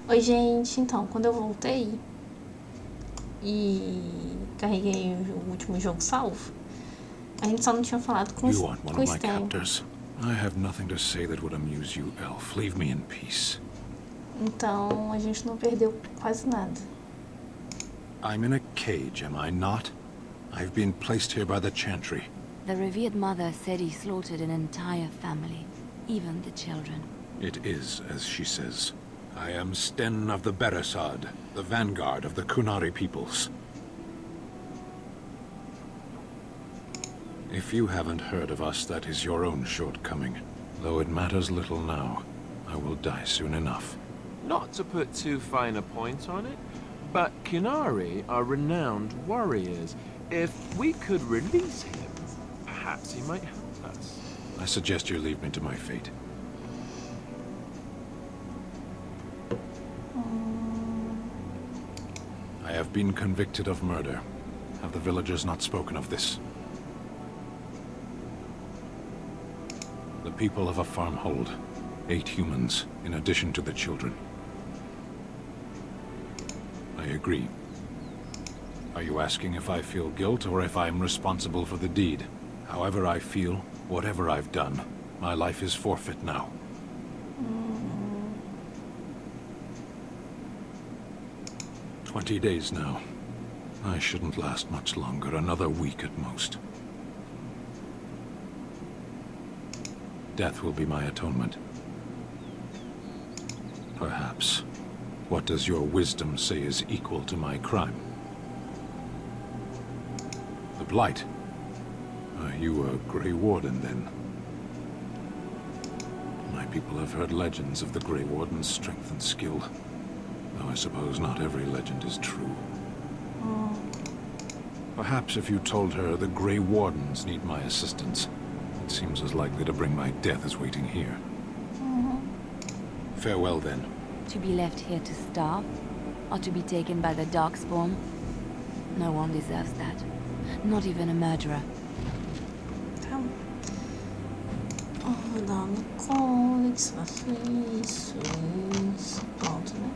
Oi, gente. Então, quando eu voltei e carreguei o último jogo salvo, a gente só não tinha falado com, You aren't one com of o my Stan. captors. I have nothing to say that would amuse you, elf. Leave me in peace. Então, a gente não perdeu quase nada. I'm in a cage, am I not? I've been placed here by the Chantry. The revered mother said he slaughtered an entire family, even the children. It is, as she says. I am Sten of the Beresad, the vanguard of the Kunari peoples. If you haven't heard of us, that is your own shortcoming. Though it matters little now. I will die soon enough. Not to put too fine a point on it, but Kunari are renowned warriors. If we could release him, perhaps he might help us. I suggest you leave me to my fate. I have been convicted of murder. Have the villagers not spoken of this? The people of a farm hold 8 humans, in addition to the children. I agree. Are you asking if I feel guilt or if I am responsible for the deed? However I feel, whatever I've done, my life is forfeit now. 20 days now. I shouldn't last much longer, another week at most. Death will be my atonement. Perhaps. What does your wisdom say is equal to my crime? The Blight? Are you a Grey Warden, then? My people have heard legends of the Grey Warden's strength and skill. Though I suppose not every legend is true. Perhaps if you told her the Grey Wardens need my assistance, it seems as likely to bring my death as waiting here. Farewell, then. To be left here to starve? Or to be taken by the Darkspawn? No one deserves that. Not even a murderer. Tá. Vou dar no Codex, faço isso. Pronto, né?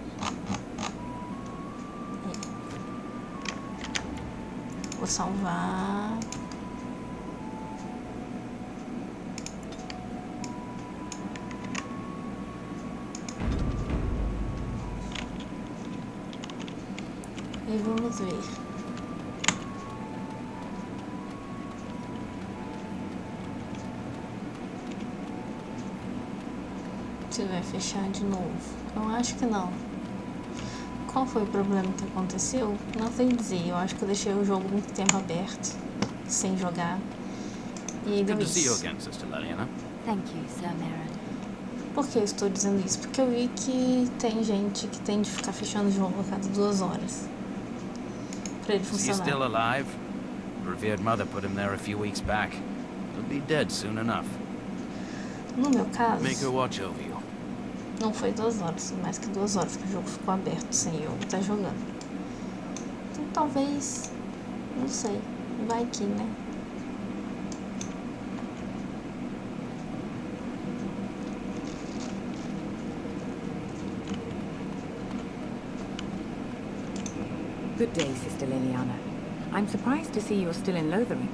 Vou salvar. E vamos ver. Se vai fechar de novo. Eu acho que não. Qual foi o problema que aconteceu? Não sei dizer. Eu acho que eu deixei o jogo muito tempo aberto, sem jogar. E aí deu Good to see you isso. again, Sister Leliana. Thank you, Sir Merrin. Por que eu estou dizendo isso? Porque eu vi que tem gente que tem de ficar fechando o jogo a cada 2 horas. Pra ele Is he still funcionar. alive? The revered mother put him there a few weeks back. He'll be dead soon enough. No meu caso, Make her watch over you. não foi 2 horas, foi mais que 2 horas que o jogo ficou aberto sem eu estar jogando. Então talvez, não sei, vai que, né? Good day, Sister Liliana. I'm surprised to see you're still in Lothering.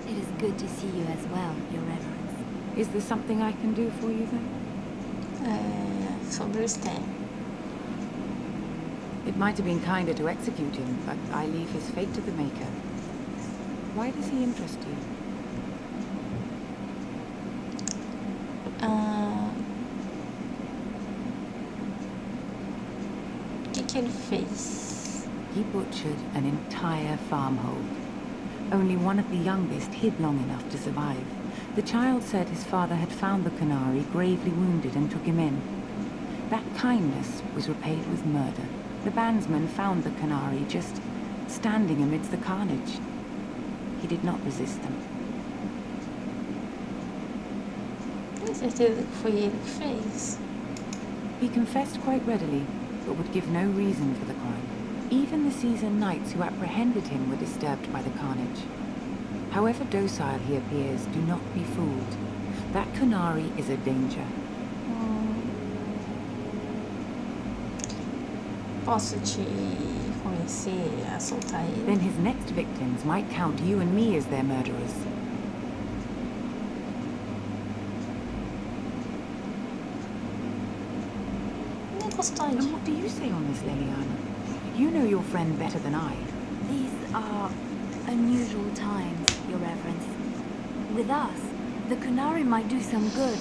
It is good to see you as well, Your Reverence. Is there something I can do for you then? Sobre o Stan. It might have been kinder to execute him, but I leave his fate to the Maker. Why does he interest you? O que ele fez? He butchered an entire farmhold. Only one of the youngest hid long enough to survive. The child said his father had found the Canary gravely wounded and took him in. That kindness was repaid with murder. The bandsman found the Canary just standing amidst the carnage. He did not resist them. Tenho certeza que foi ele que fez. He confessed quite readily, but would give no reason for the crime. Even the seasoned knights who apprehended him were disturbed by the carnage. However docile he appears, do not be fooled. That Canary is a danger. Posso te convencer a soltar ele? Then his next victims might count you and me as their murderers. Nem gostante. And what do you say on this, Leliana? You know your friend better than I. These are unusual times, Your Reverence. With us, the Kunari might do some good.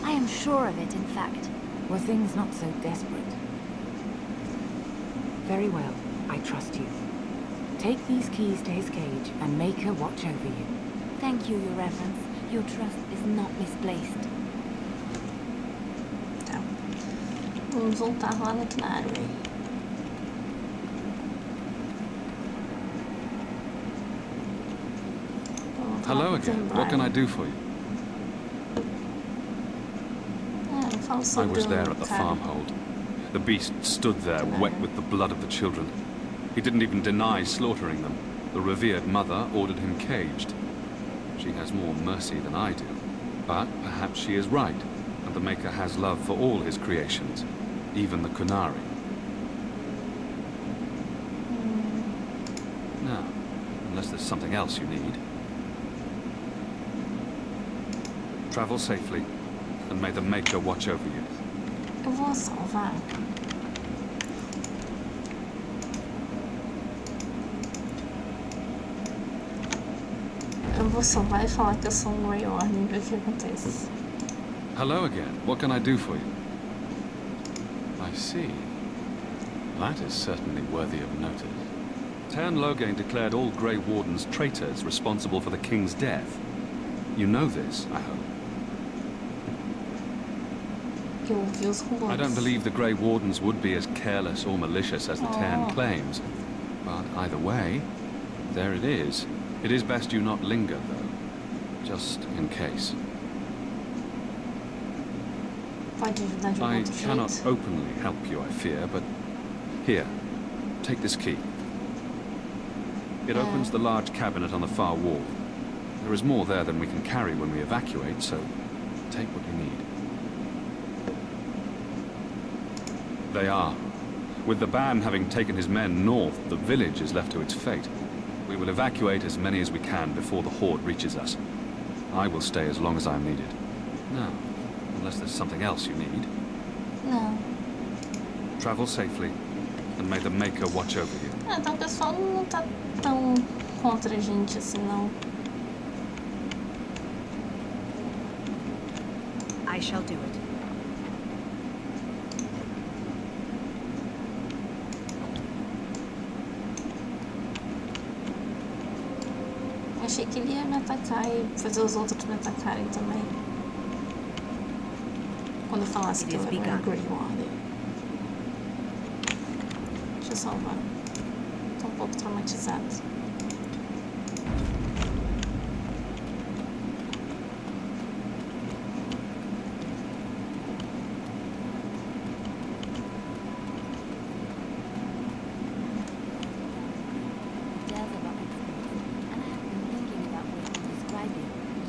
I am sure of it, in fact. Were things not so desperate? Very well, I trust you. Take these keys to his cage and make her watch over you. Thank you, Your Reverence. Your trust is not misplaced. Tá. Vamos voltar lá na Canary. Hello again. What can I do for you? I was there at the farmhold. The beast stood there, wet with the blood of the children. He didn't even deny slaughtering them. The revered mother ordered him caged. She has more mercy than I do. But perhaps she is right, and the Maker has love for all his creations, even the Kunari. Now, unless there's something else you need. Travel safely, and may the Maker watch over you. Eu vou salvar. Eu vou salvar e falar que eu sou um Grey Warden e ver o que acontece. Hello again. What can I do for you? I see. That is certainly worthy of notice. Tern Loghain declared all Grey Wardens traitors responsible for the King's death. You know this, I hope. Eu ouvi os rumores. I don't believe the Grey Wardens would be as careless or malicious as the Tern claims. But either way, there it is. It is best you not linger, though. Just in case. Pode ajudar de I outro cannot jeito. openly help you, I fear, but... Here, take this key. It opens the large cabinet on the far wall. There is more there than we can carry when we evacuate, so take what you need. They are. With the ban having taken his men north, the village is left to its fate. We will evacuate as many as we can before the horde reaches us. I will stay as long as I am needed. Now, unless there's something else you need. Não. Travel safely, and may the Maker watch over you. Ah, então o pessoal não tá tão contra a gente assim, não. I shall do it. Achei que ele ia me atacar e fazer os outros me atacarem também. Quando eu falasse que eu era um Grey Warden. Deixa eu salvar. Tô um pouco traumatizada.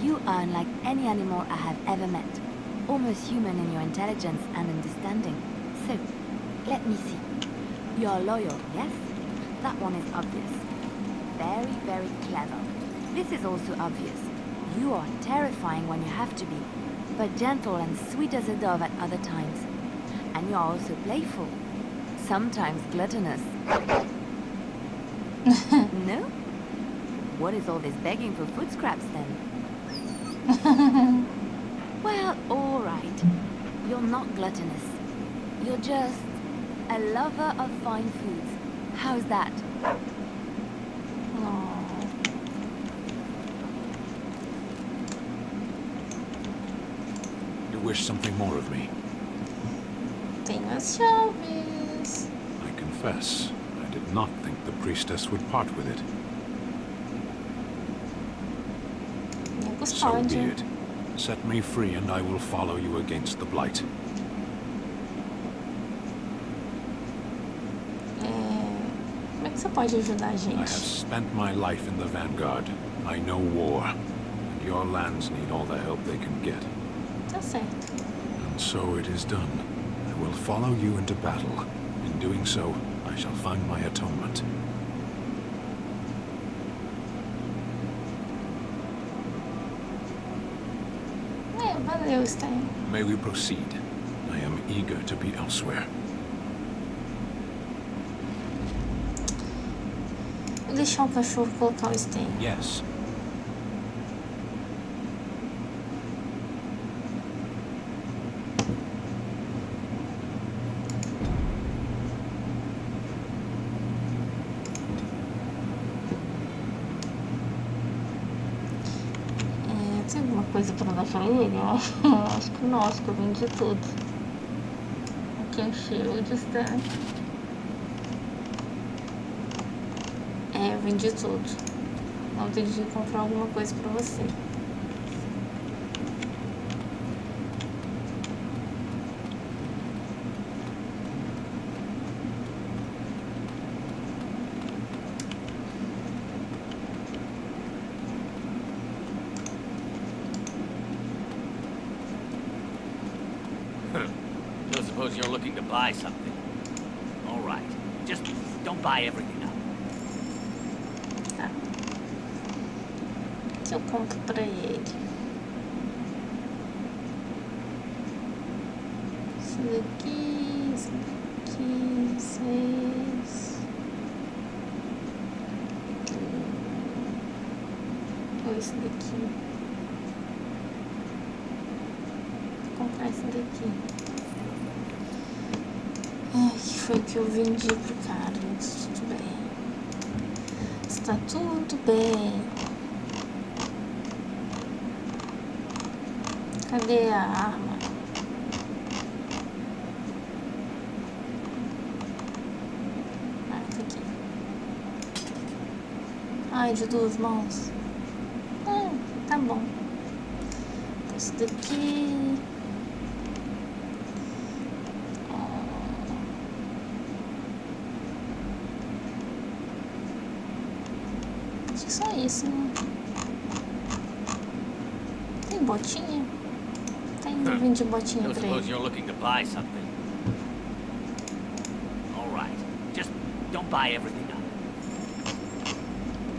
You are unlike any animal I have ever met. Almost human in your intelligence and understanding. So, let me see. You are loyal, yes? That one is obvious. Very, very clever. This is also obvious. You are terrifying when you have to be, but gentle and sweet as a dove at other times. And you are also playful. Sometimes gluttonous. No? What is all this begging for food scraps then? Well, all right. You're not gluttonous. You're just a lover of fine foods. How's that? Não. You wish something more of me? Tenho as chaves. I confess, I did not think the priestess would part with it. Nem So be custódia. it. Set me free and I will follow you against the Blight. Como é que você pode ajudar a I have gente? spent my life in the vanguard. I know war. And your lands need all the help they can get. Tá certo. And so it is done. I will follow you into battle, in In doing so, I shall find my atonement. Valeu, Stan. May we proceed? I am eager to be elsewhere. Vou deixar o cachorro colocar o Stan. Yes. Tem alguma coisa pra dar pra ele? Acho que não, acho que eu vendi tudo. Aqui encheu de Stan. Eu vendi tudo. Vou ter de comprar alguma coisa pra você. Don't suppose you're looking to buy something. All right. Just don't buy everything now. Tá. O que eu compro pra ele? Esse daqui, esse daqui, 6. Ou esse daqui. Vou comprar esse daqui. Que foi que eu vendi pro cara. Tudo bem. Está tudo bem. Cadê a arma? Tá aqui. Ai, de duas mãos. Tá bom. Esse daqui. Acho que só isso, né? Tem botinha? Tem, eu vendi botinha Don't pra suppose ele. you're looking to buy something. All right. Just don't buy everything now.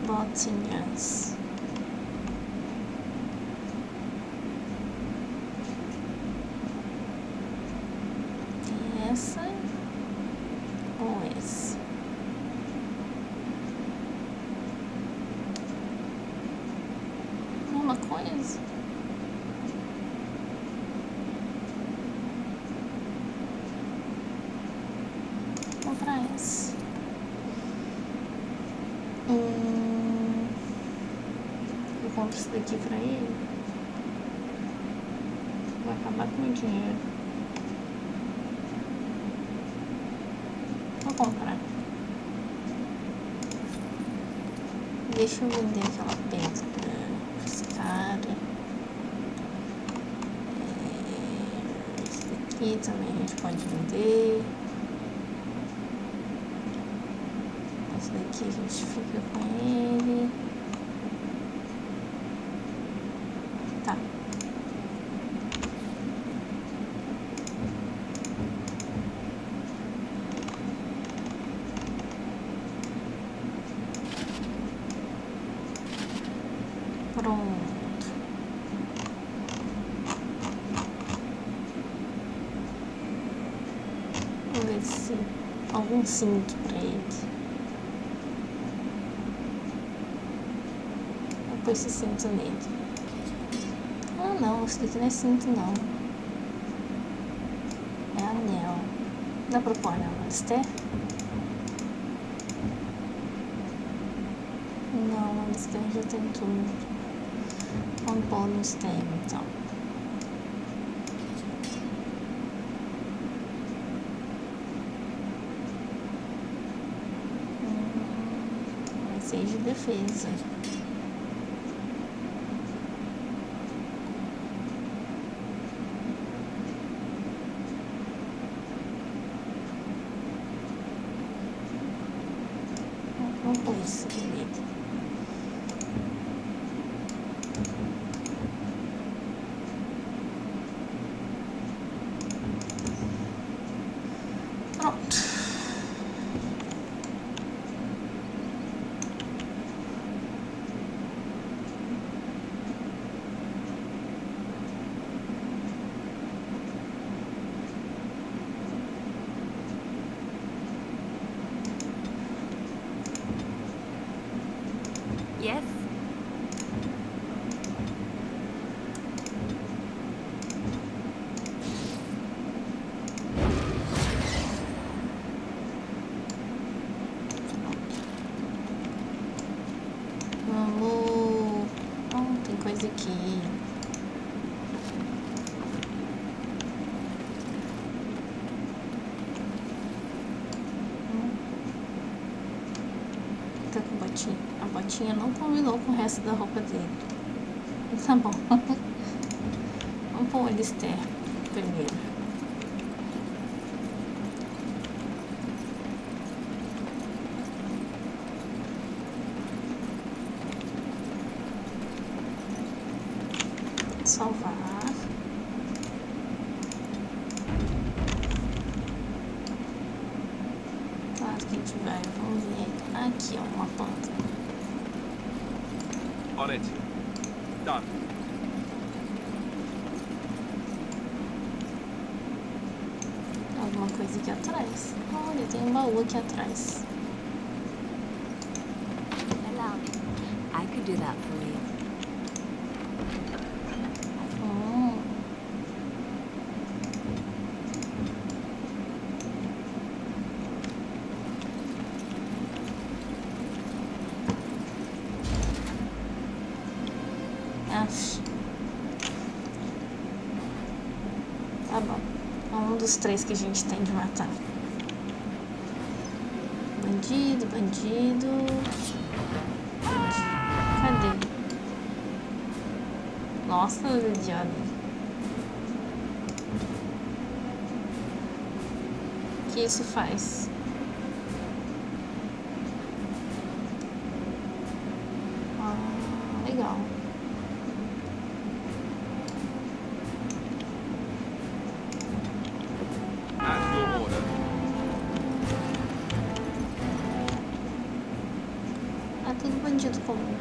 Botinhas. Tem essa ou essa? Mesma coisa? Vou comprar essa. Eu compro isso daqui pra ele. Vai acabar com o meu dinheiro. Vou comprar. Deixa eu vender aquela peça pra esse cara. Esse daqui também a gente pode vender. Esse daqui a gente fica com ele. Tá. Pronto. Vou ver se algum cinto pra ele. Vou pôr esse cinto nele. Ah não, esse daqui não é cinto não. É anel. Dá pra pôr anel no Alistair? Não, no Alistair já tem tudo. Vamos pôr no Alistair então. Vai ser de defesa. Vamos pôr isso aqui nele. Pronto. Yes? Vamos... Oh, tem coisa aqui. Tá com botinha. A botinha não combinou com o resto da roupa dele. Tá bom. Vamos pôr o Alistair primeiro. Salvar. Claro que a gente vai. Vamos ver. Aqui, ó, uma planta. On it. Done. Alguma coisa aqui atrás. Olha, tem um baú aqui atrás. Allow me. I could do that for you. Tá bom. É um dos 3 que a gente tem de matar. Bandido, bandido. Cadê? Nossa, idiota. O que isso faz? Legal. Tudo bandido comum.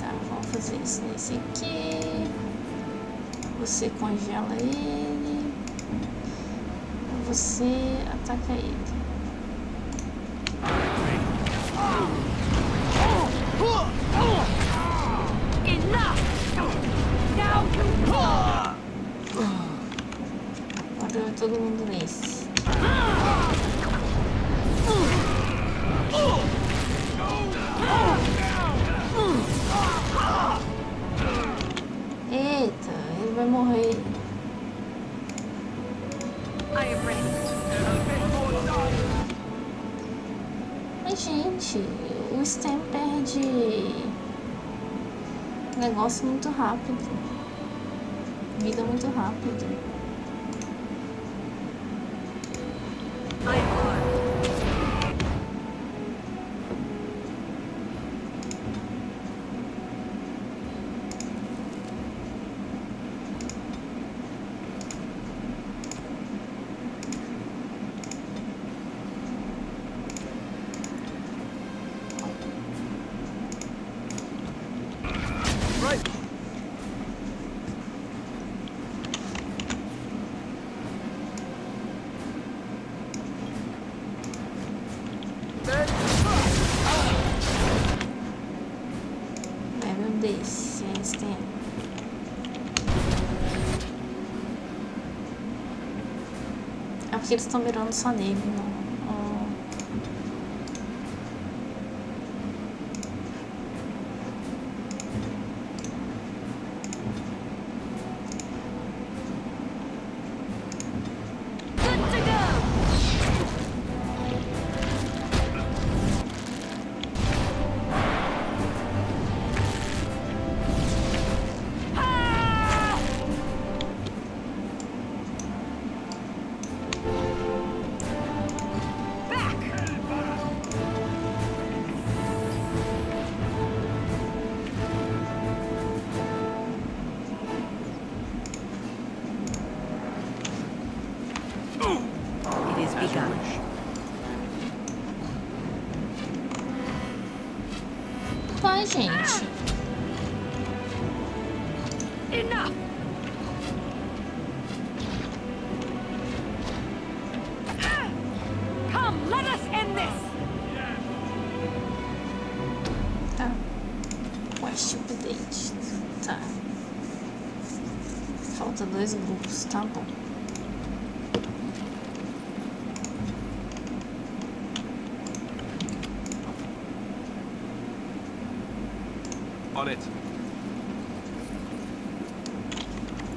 Tá, vamos fazer isso nesse aqui. Você congela ele. Você ataca ele. Agora todo mundo nesse. Eita, ele vai morrer. Mas, gente, o Stem perde negócio muito rápido. Vida muito rápido. Desse, esse tem. É porque eles estão mirando só nele, não. Ai, gente. Enough! Come, let us end this! Tá. Quest update. Tá. Falta 2 grupos, tá bom. On it.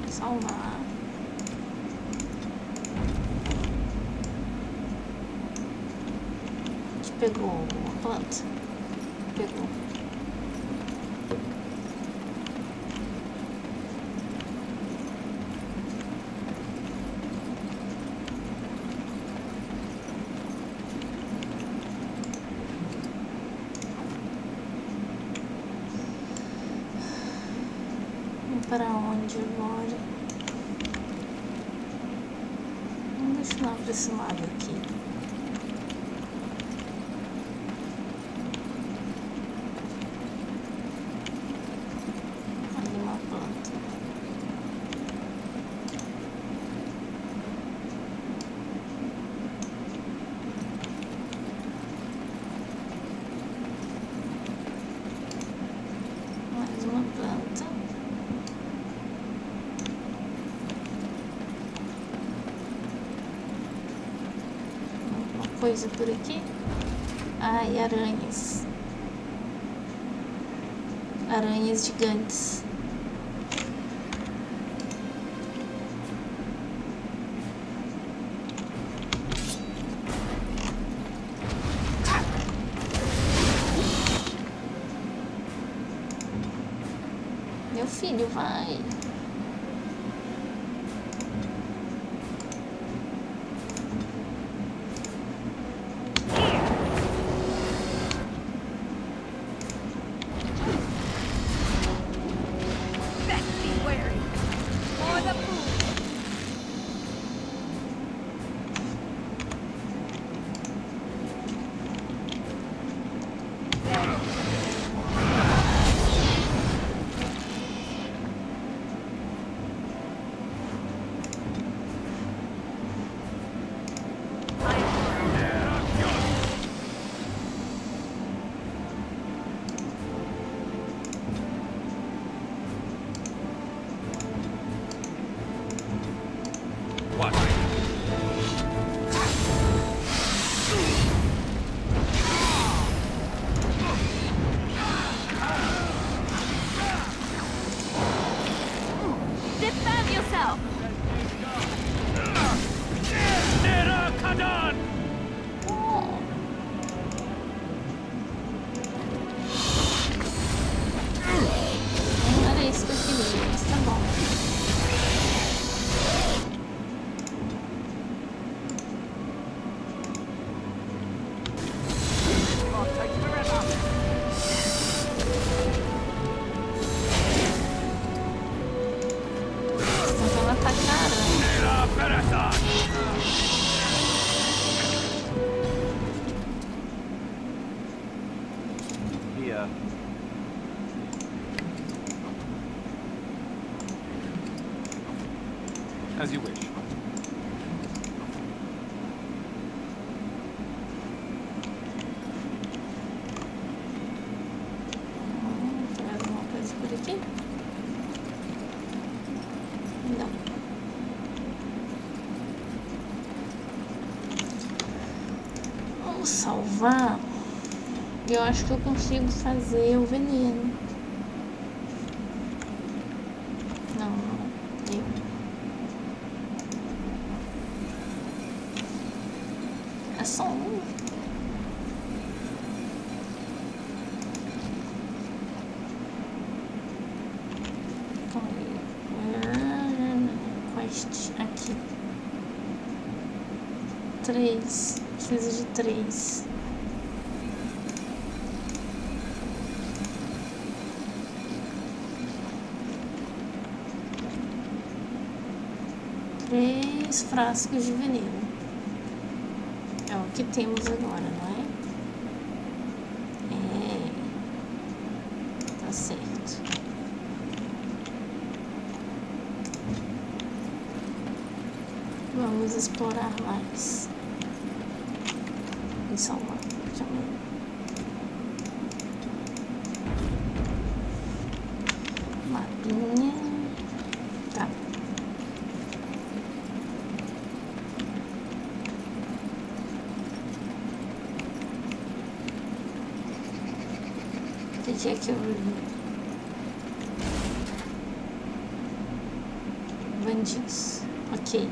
Salvar. A gente pegou a planta. Pegou. Para onde agora? Deixa eu lá para esse lado aqui. Ali uma planta. Mais uma planta. Coisa por aqui. Ai, aranhas. Aranhas gigantes. Meu filho, vai. As you wish. Tem alguma coisa por aqui? Não. Vamos salvar. Eu acho que eu consigo fazer o veneno. Não, eu. É só um. Quest aqui. 3. Preciso de 3. Três frascos de veneno. É o que temos agora, não é? É. certo. Vamos explorar mais. E salvar. Mapinha. Tá. O que é que eu vi? Bandidos. Ok.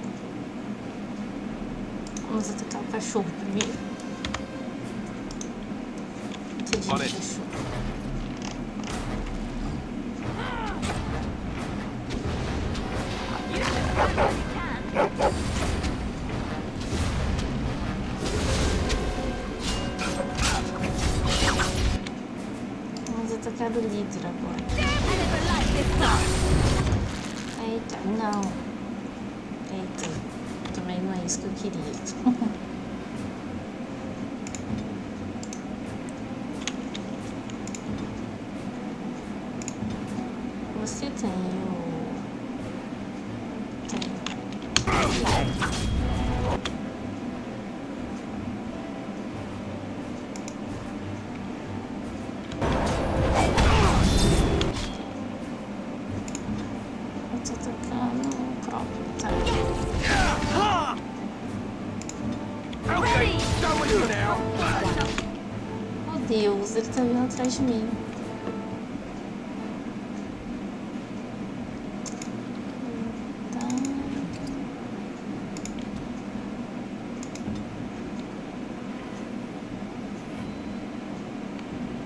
Vamos atacar o cachorro primeiro. Entendi, cachorro. Vamos atacar o líder agora. Eita, não. Eita, também não é isso que eu queria. Você tem o... Eu tô tocando o próprio, tá? Oh Deus, ele tá vindo atrás de mim.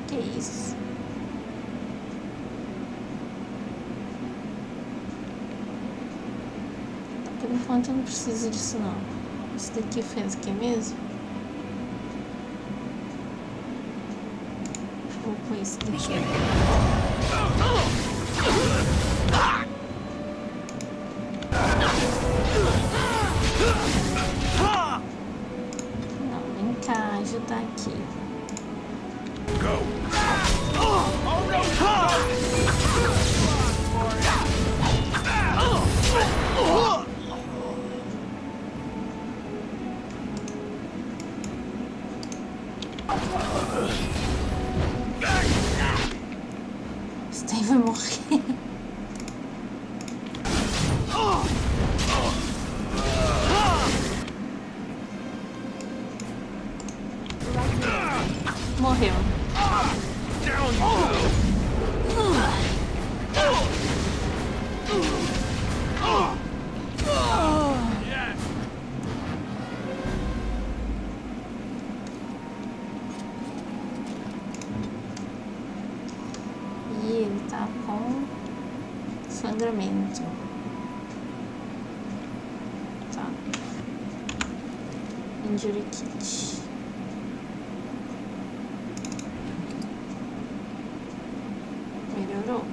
Que isso? Por enquanto eu não preciso disso não. Isso daqui fez o que mesmo? Vou pôr isso daqui. Não, vem cá ajudar aqui. Steve vai morrer. Morreu. E ele tá com sangramento. Tá. Injury kit. Melhorou.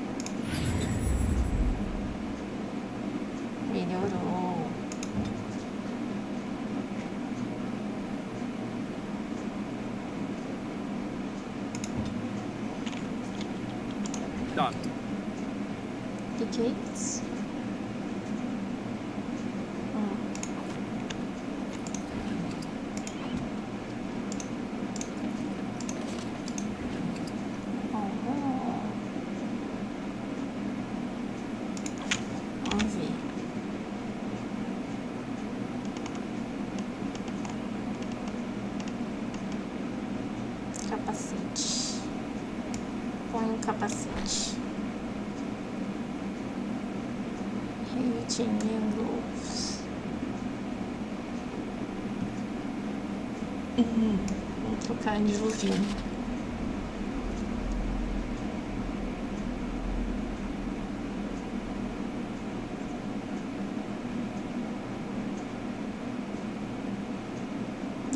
Melhorou. Done. Que é isso? Vamos ver. Capacete. Põe um capacete. Tinha gloves. Vou trocar de luvinha.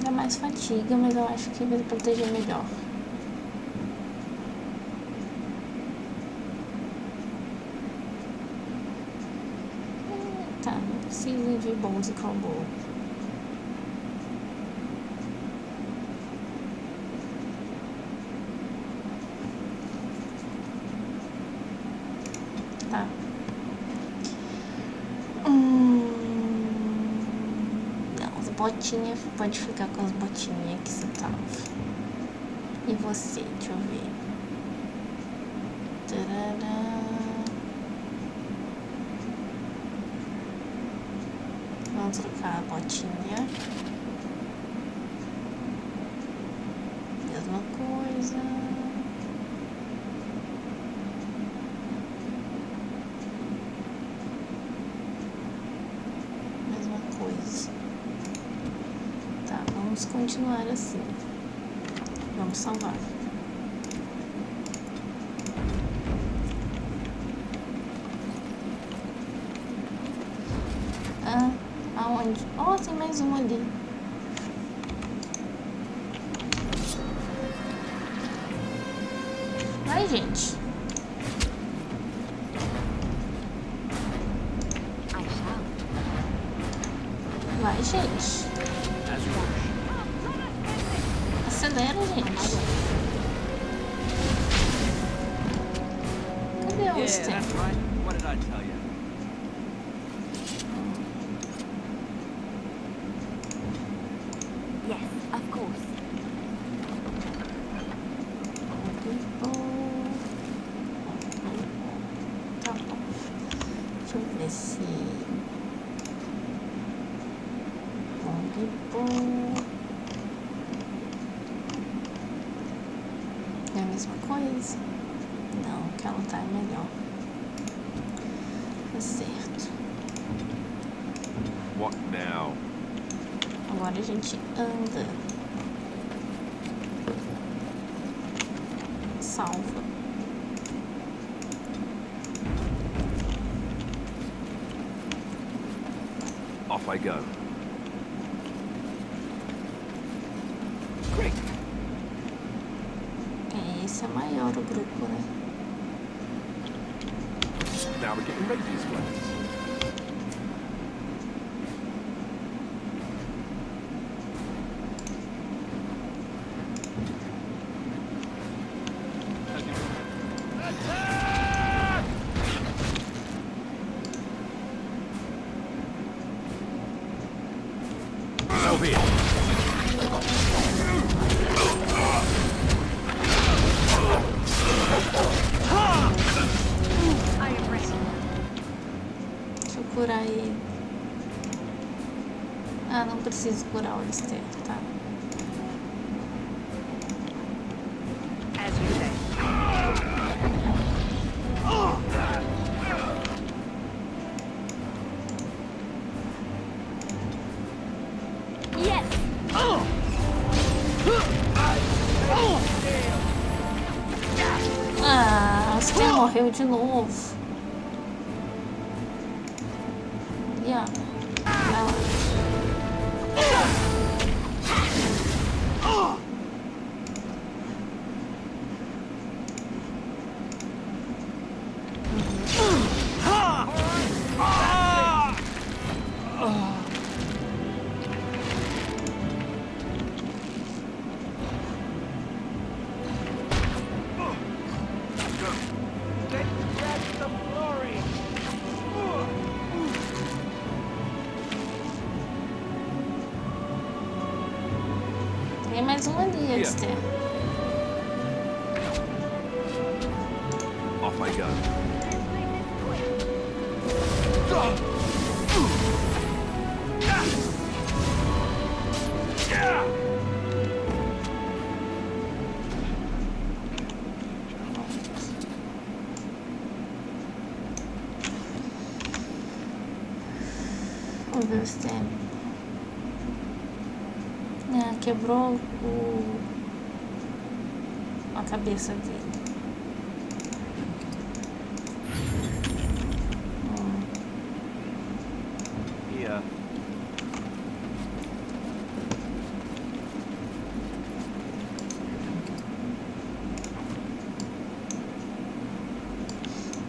Dá mais fadiga, mas eu acho que vai proteger melhor. Tá, não precisa de bons e combo. botinha pode ficar com as botinhas que você tava. E você, deixa eu ver. Tarará. Vamos trocar a botinha. Mesma coisa. Mesma coisa. Tá, vamos continuar assim. Vamos salvar. Ah, aonde? Oh, tem mais um ali. Vai, gente. Vai, gente. Acelera, gente. Cadê o Stan? That's right. What did I tell you? Yes, of course. Tá bom. Deixa eu ver se... É a mesma coisa? Não, aquela tá melhor. Tá certo. What now? Agora a gente anda. Salva. Off I go. Esse é maior o grupo, né? Now we're getting radius flags. Over here. Deixa eu curar ele. Ah, não preciso curar o Alistair, tá? As you say. Yes! Ah, o Alistair morreu de novo. E ó. Vai lá. Tem mais um ali, Alistair. Off I go. Vamos ver o Stan. Ah, quebrou a cabeça dele. Here.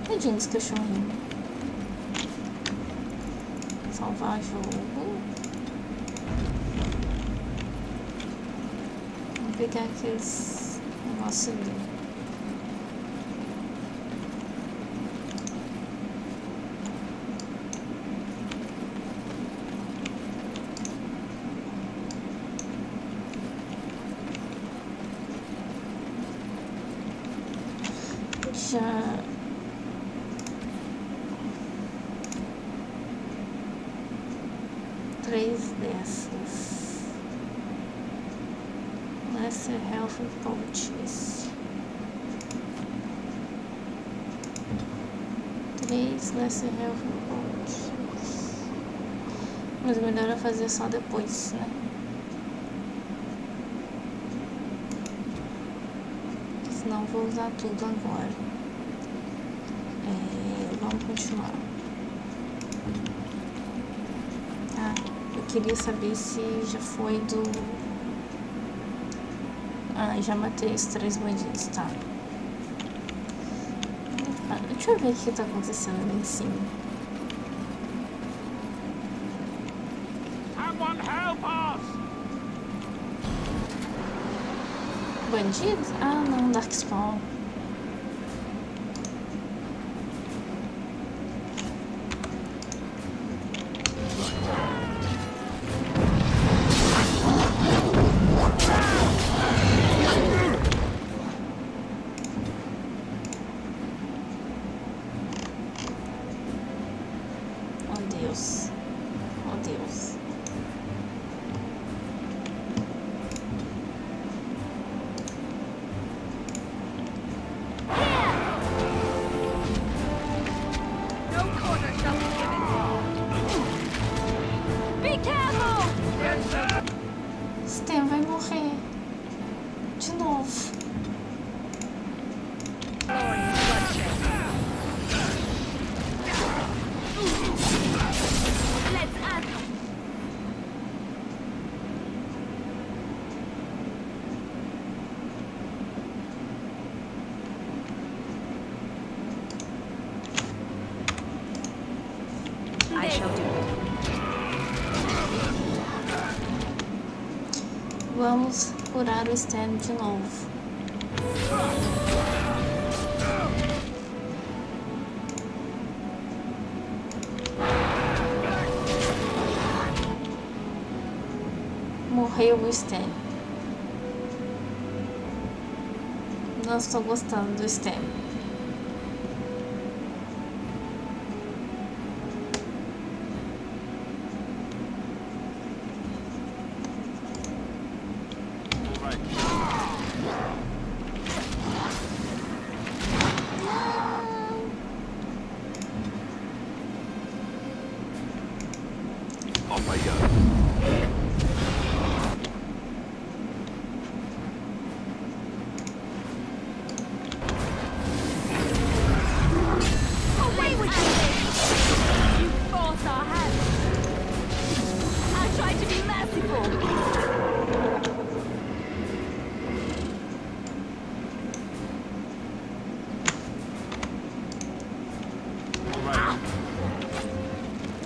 Tadinho dos cachorrinhos. Salvar jogo. Vou pegar aqueles negócios ali. Já... Três dessas. Lesser Health Pouches. 3 Lesser Health Pouches. Mas melhor é fazer só depois, né? Senão vou usar tudo agora. Vamos continuar. Ah, eu queria saber se já foi do... Ah, já matei os 3 bandidos, tá. Deixa eu ver o que tá acontecendo ali em cima. Bandidos? Ah, não, Darkspawn. Oh, Deus. Oh, Deus. Stan vai morrer. De novo. I shall do it. Vamos curar o Stan de novo. Morreu o Stan. Não estou gostando do Stan. Off I go. Away with you! You force our hand. I'll try to be merciful.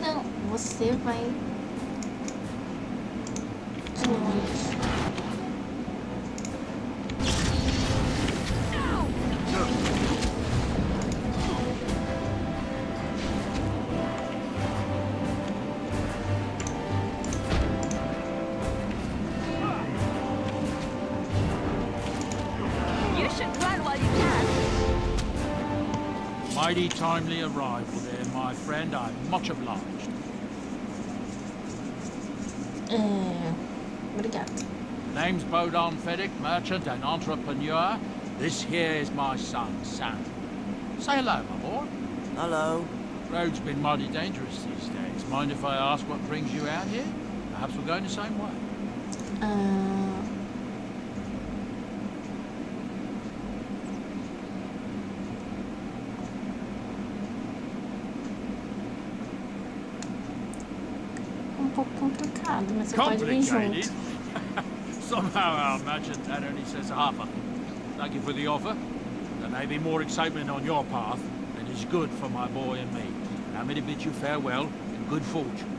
Não, você vai de longe. You should run while you can. Mighty timely arrival there, my friend. I'm much obliged. Obrigada. Name's Bodon Feddick, merchant and entrepreneur. This here is my son, Sam. Say hello, my boy. Hello. Road's been mighty dangerous these days. Mind if I ask what brings you out here? Perhaps we're going the same way. Pouco complicado, mas você pode vir Complicated? junto. Somehow our merchant that only says half a. Thank you for the offer. There may be more excitement on your path than is good for my boy and me. Allow me to bid you farewell and good fortune.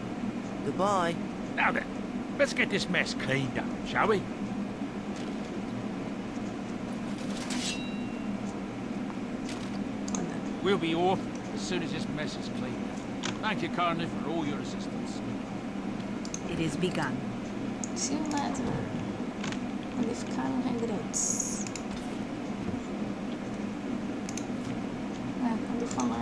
Goodbye. Now then, let's get this mess cleaned up, shall we? We'll be off as soon as this mess is cleaned up. Thank you, Carney, for all your assistance. It is begun. Se o Leather modificaram regredos. falar.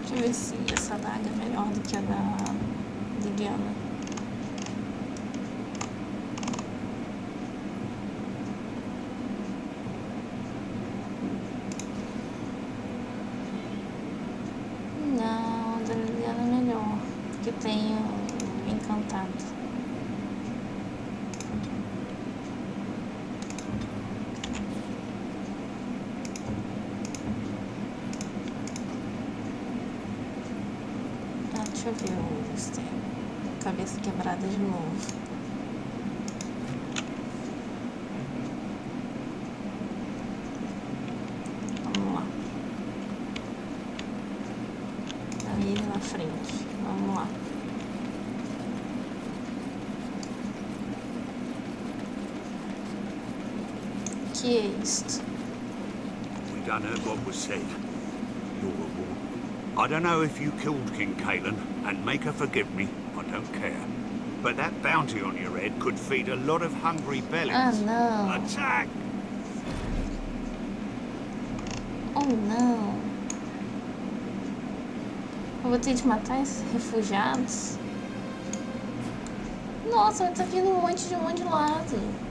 Deixa eu ver se essa adaga é melhor do que a da Liliana. Não, a da Liliana é melhor, porque tem o encantado. Deixa eu ver o cabeça quebrada de novo. Vamos lá. Aí ele na frente. Vamos lá. Que é isto? We done heard what was said. You're a woman. I don't know if you killed King Cailan, and make her forgive me, I don't care. But that bounty on your head could feed a lot of hungry bellies. Ah, não. Attack! Oh, não. Eu vou ter de matar esses refugiados? Nossa, mas tá vindo um monte de lado.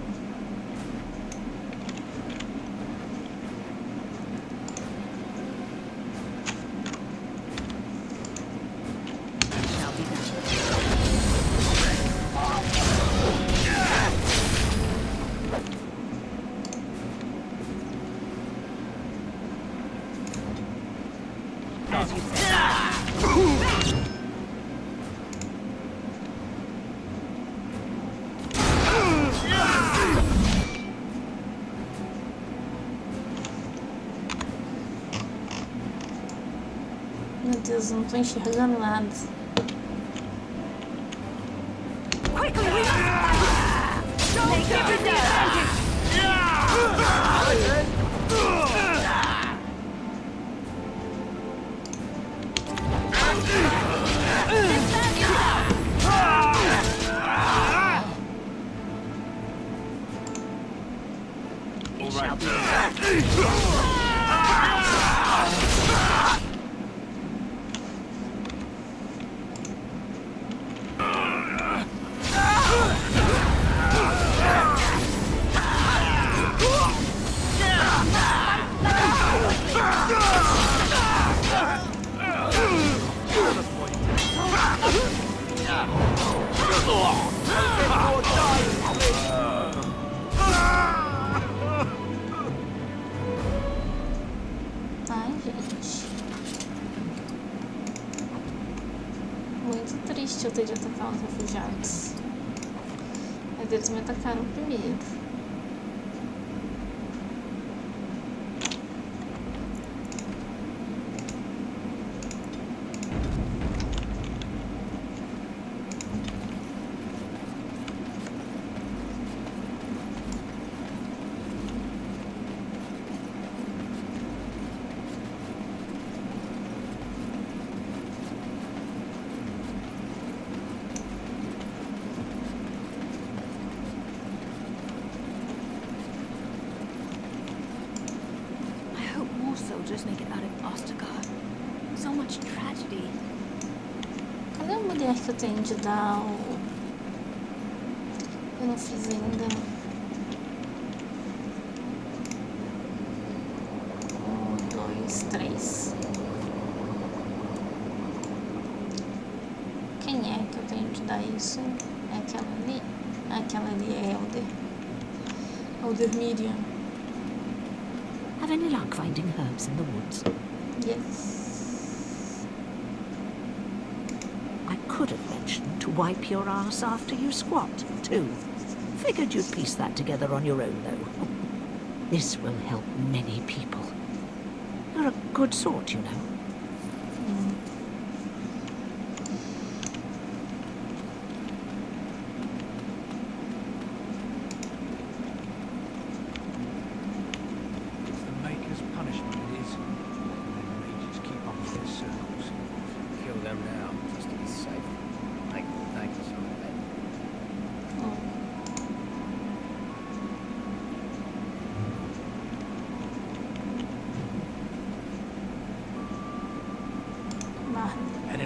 Meu Deus, eu não tô enxergando nada. Ai, gente. Muito triste eu ter de atacar os refugiados. Mas eles me atacaram primeiro. Soldiers make it out of Ostergard. So much tragedy. Cadê a mulher que eu tenho de dar o... Eu não fiz ainda. 1, 2, 3. Quem é que eu tenho de dar isso? É aquela ali? Aquela ali é Elder Miriam. Have any luck finding herbs in the woods? Yes. I could have mentioned to wipe your ass after you squat, too. Figured you'd piece that together on your own, though. This will help many people. You're a good sort, you know.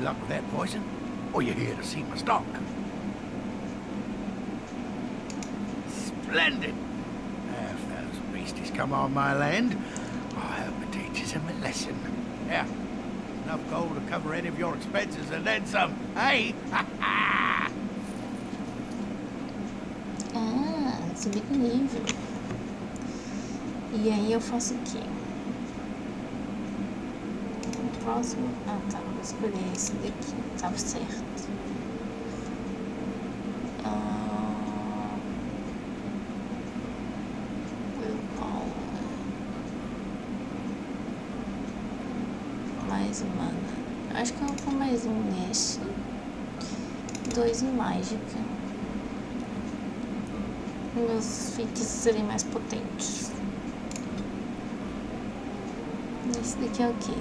luck with that poison? Or you here to see my stock? Splendid! Now, if those beasties come on my land, I hope it teaches them a lesson. Yeah, enough gold to cover any of your expenses and then some, hey? Subir nível. E aí eu faço o quê? O próximo... Ah, tá. Vou escolher esse daqui. Tava certo. Mais mana. Acho que eu vou pôr mais um nesse. 2 em mágica. Meus feitiços serem mais potentes. Esse daqui é o quê?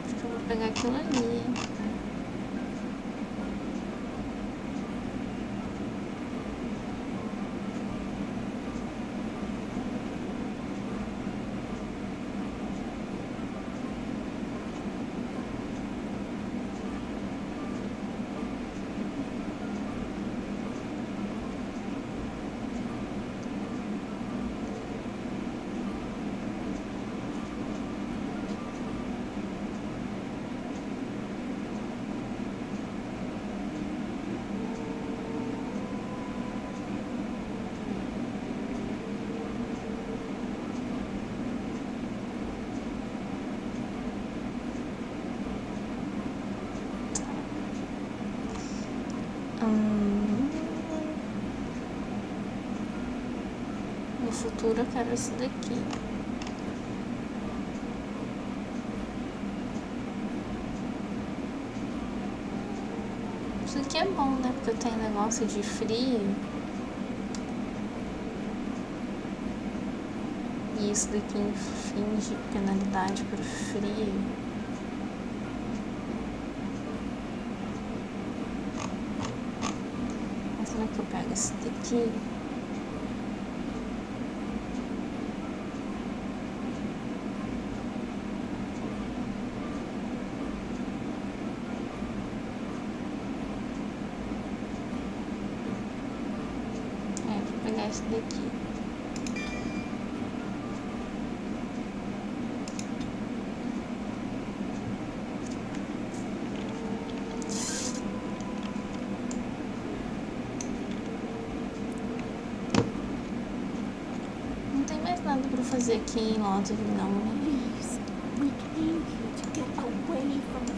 Acho que eu vou pegar aquilo ali. No futuro eu quero esse daqui. Isso aqui é bom, né? Porque tem negócio de frio. E isso daqui inflige penalidade para o frio. Mas como é que eu pego esse daqui? Vou pegar esse daqui. Não tem mais nada pra fazer aqui em Lothering, não, né? Please, we came here to get away from the...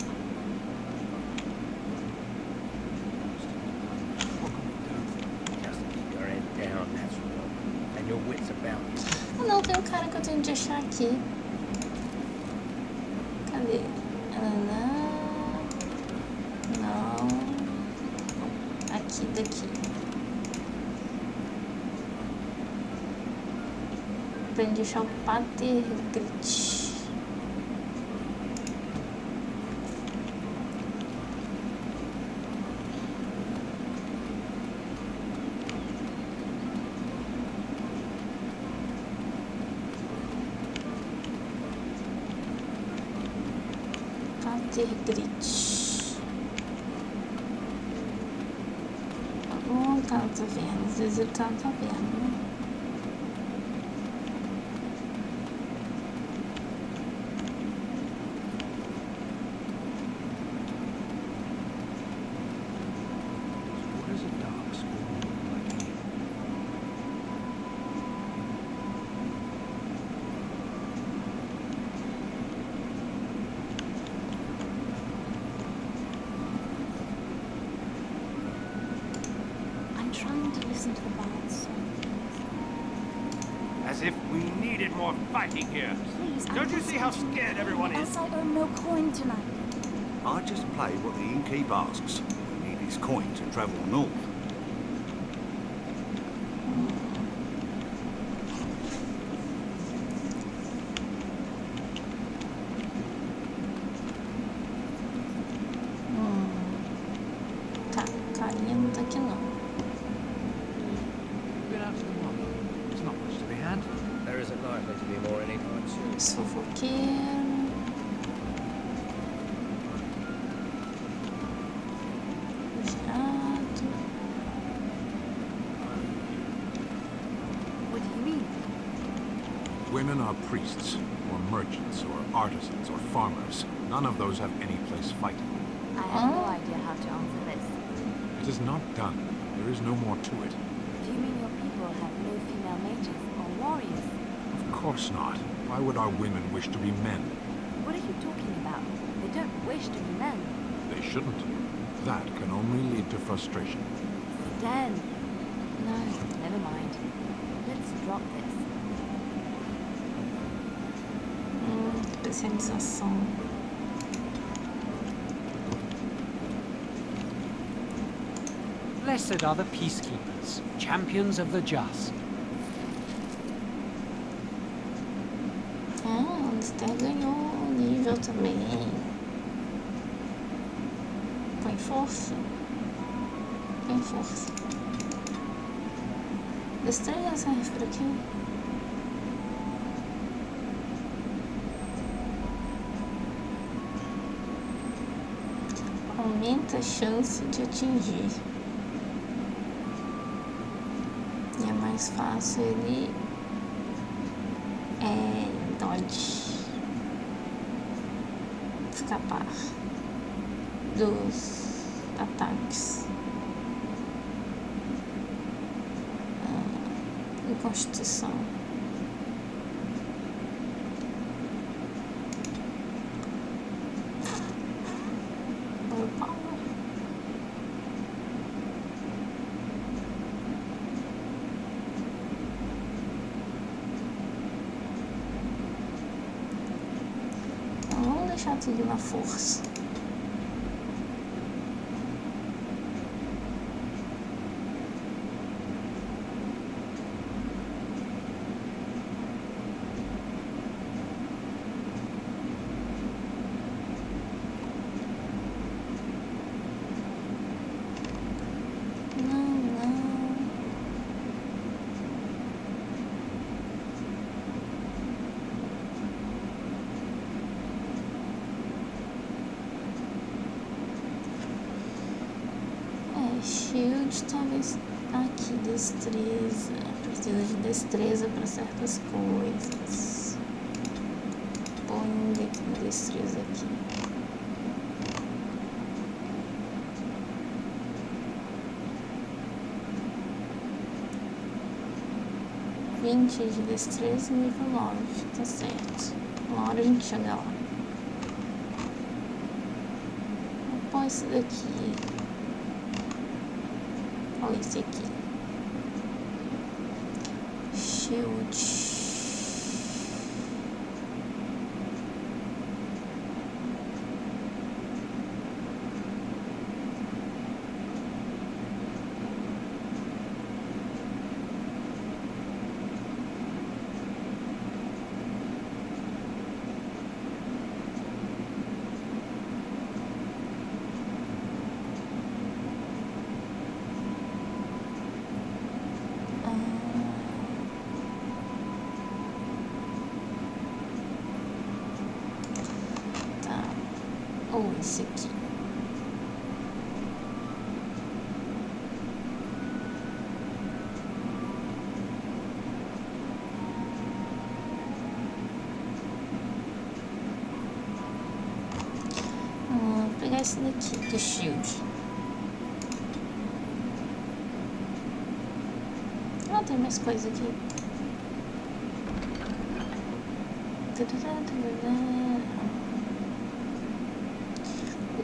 Ah, não, tem um cara que eu tenho de achar aqui. Cadê? Não. Aqui, daqui. Pra ele deixar o pater grit. Grit. Não tá na taverna, às vezes ele tá na taverna, né? Trying to listen to the bards. As if we needed more fighting here. Please, Don't you see how scared everyone is? Else I earn no coin tonight. I just play what the innkeep asks. We need his coin to travel north. Tá, carinha não tá aqui não. likely to be more anytime soon. Fofoqueiro. Viado. What do you mean? Women are priests, or merchants, or artisans, or farmers. None of those have any place fighting. I have no idea how to answer this. It is not done. There is no more to it. Do you mean your people have no female mages or warriors? Of course not. Why would our women wish to be men? What are you talking about? They don't wish to be men. They shouldn't. That can only lead to frustration. Then, no, never mind. Let's drop this. Especialização. Blessed are the peacekeepers, champions of the just. Ah, o Esther ganhou nível também. Põe força. Põe força. Destreza serve pra quê? Aumenta a chance de atingir. E é mais fácil ele dodge, escapar dos ataques. E constituição. Vamos deixar tudo na força. Shield talvez aqui, destreza. Precisa de destreza para certas coisas. Põe destreza aqui. De destreza e nível 9, tá certo. Uma hora a gente chega lá. Vou pôr esse daqui. Olha esse aqui. Shield. Ou esse aqui. Vou pegar esse daqui, do shield. Ah, tem mais coisa aqui.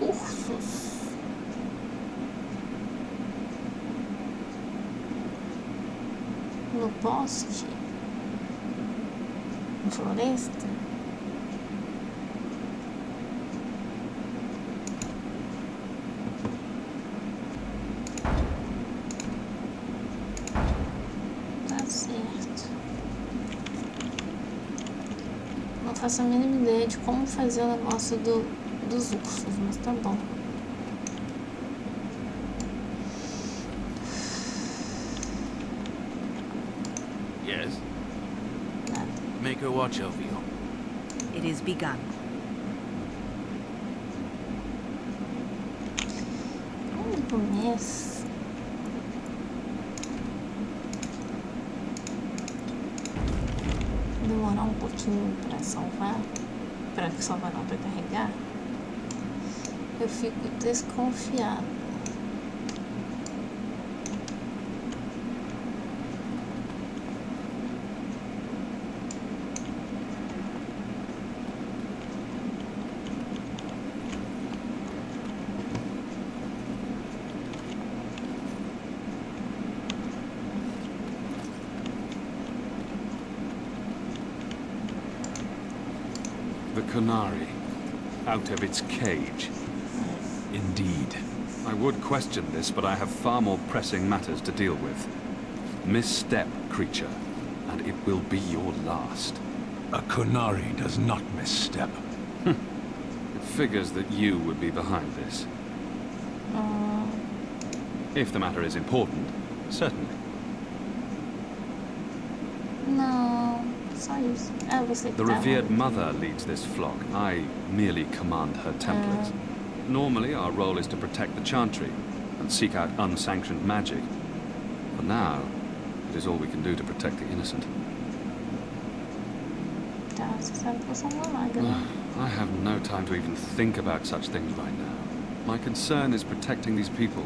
Ursos. No bosque. Na floresta. Tá certo. Não faço a mínima ideia de como fazer o negócio dos ursos, mas tá bom. Yes? Nada. make her watch over you. It is begun. No começo. Demorar um pouquinho para salvar, para salvar não, para carregar. Eu fico desconfiado. The Canary, out of its cage. Indeed. I would question this, but I have far more pressing matters to deal with. Misstep, creature, and it will be your last. A Canary does not misstep. It figures that you would be behind this. If the matter is important, certainly. Não, só isso. É você que The tá revered lá. mother leads this flock. I merely command her templars. Normally, our role is to protect the Chantry and seek out unsanctioned magic. For now, it is all we can do to protect the innocent. Tá, você sabe que eu sou uma maga, né? I have no time to even think about such things right now. My concern is protecting these people.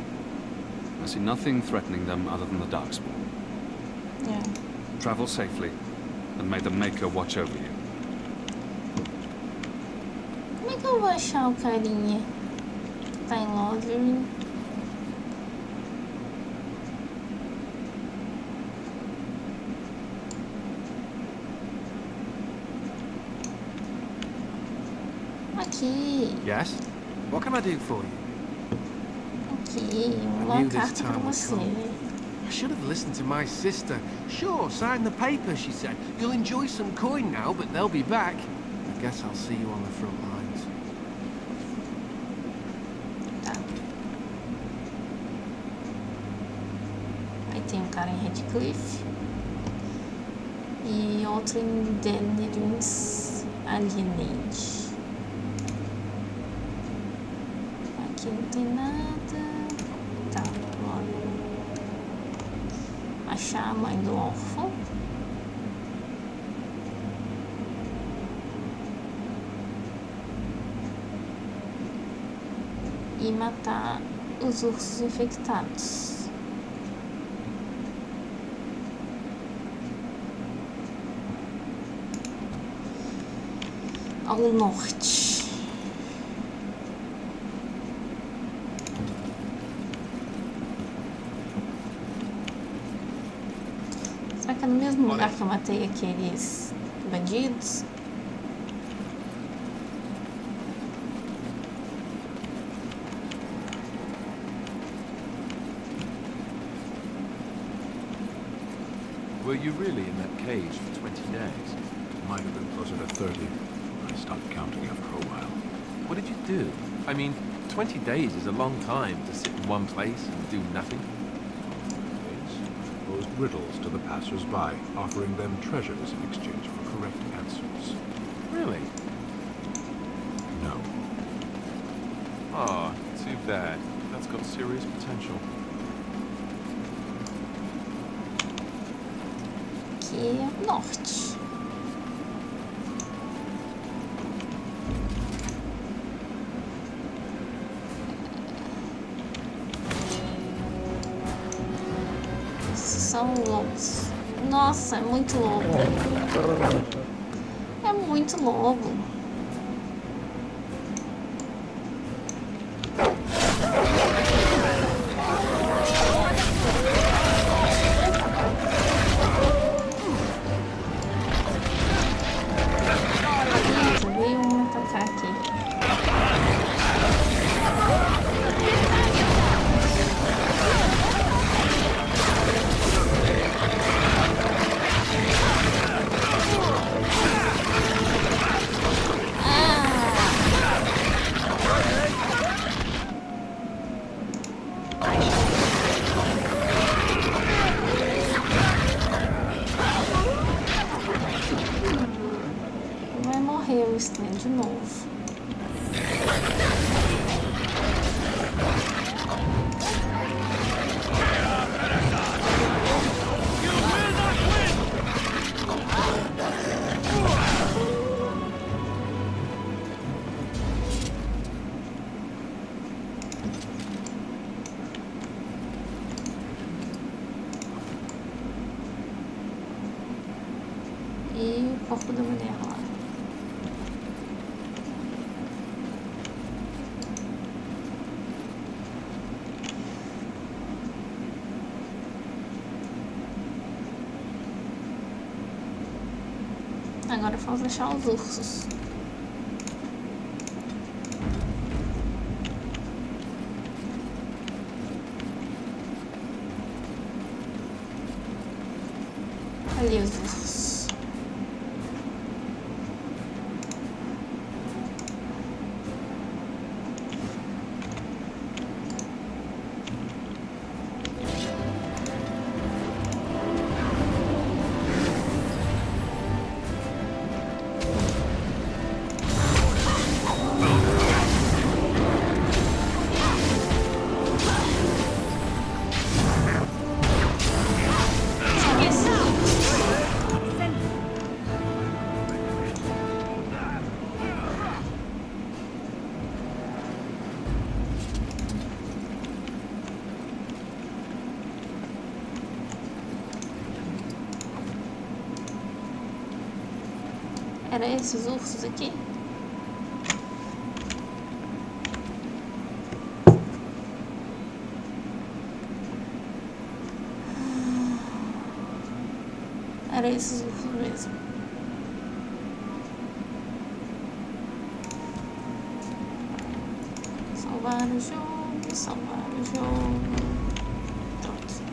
I see nothing threatening them other than the Darkspawn. É. Travel safely, and may the Maker watch over you. Como é que eu vou achar o carinha que tá em Lothering? Aqui, Yes? What can I do for you? aqui, I uma knew this carta pra time would você. come. I should have listened to my sister. Sure, sign the paper, she said. You'll enjoy some coin now, but they'll be back. I guess I'll see you on the front lines. Tá. Aí tem um cara em Redcliffe e outro em Dennerings Alienage. Aqui não tem nada. Tá, bora. Achar a mãe do órfão. E matar os ursos infectados. Ao norte. Será que é no mesmo lugar que eu matei aqueles bandidos? Were you really in that cage for 20 days? Might have been closer to 30. I stopped counting after a while. What did you do? I mean, 20 days is a long time to sit in one place and do nothing. Posed riddles to the passers-by, offering them treasures in exchange for correct answers. Really? No. Aw, too bad. That's got serious potential. Aqui é o norte. Esses são lobos. Nossa, é muito lobo. É muito lobo. Veio um atacar aqui. morreu o Stan de novo. E o corpo da mulher lá. Agora vamos achar os ursos. Ali os ursos. Era esses ursos aqui? Era esses ursos mesmo. Salvar o jogo, salvar o jogo. Pronto.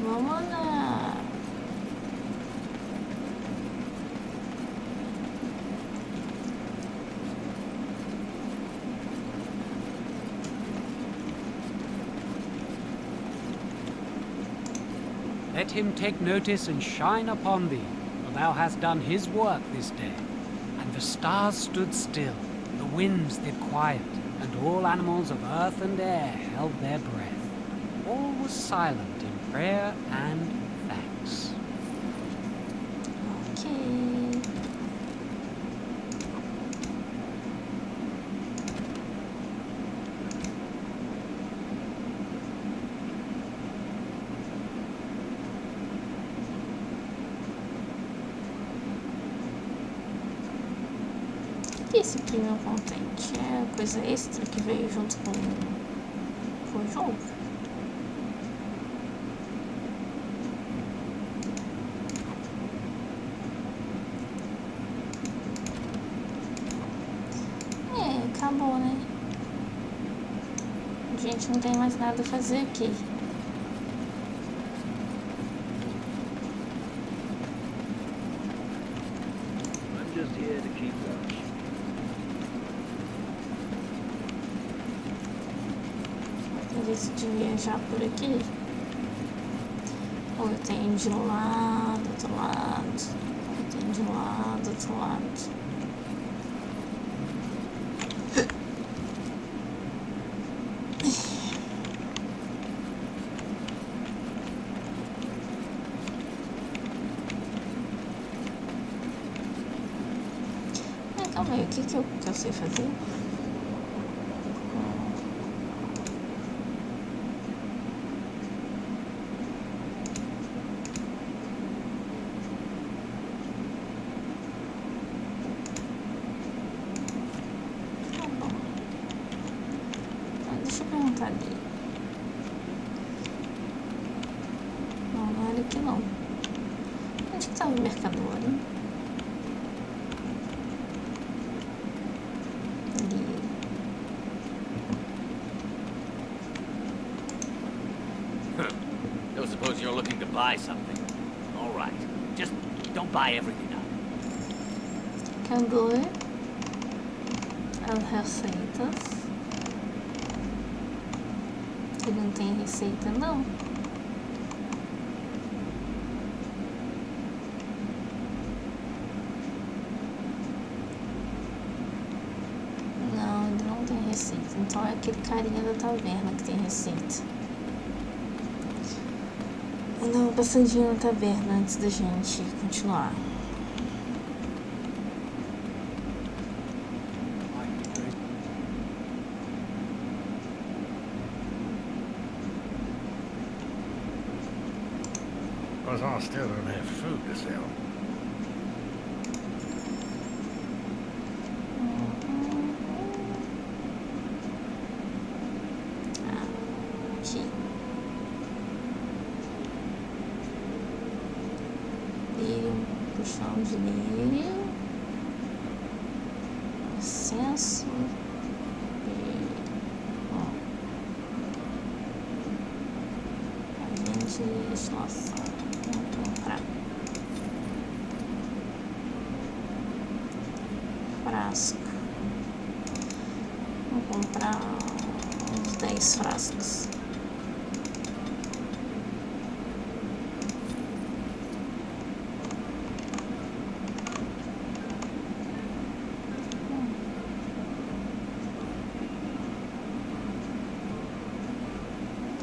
Vamos lá. Let him take notice and shine upon thee, for thou hast done his work this day. And the stars stood still, the winds did quiet, and all animals of earth and air held their breath. All was silent in prayer and thanks. Ok. O que é esse prêmio contente? É coisa extra que veio junto com o jogo? Acabou, né? A gente não tem mais nada a fazer aqui. I'm just here to keep watch. Eu decidi viajar por aqui. Ou eu tenho de um lado, do outro lado. Ou eu tenho de um lado, do outro lado. Calma aí, o que eu sei fazer? Tá bom. Deixa eu perguntar dele. Não, não era aqui não. Onde que estava o mercador, hein? buy something. All right. Just don't buy everything up. Cadê as receitas? Ele não tem receita, não. Não, ele não tem receita. Então é aquele carinha da taverna que tem receita. Vou dar uma passadinha na taverna antes da gente continuar. Because I still don't have food to sell. Aqui. Lírio, puxão de lírio. Incenso. Agente de destilação. Frasco. Vou comprar uns 10 frascos.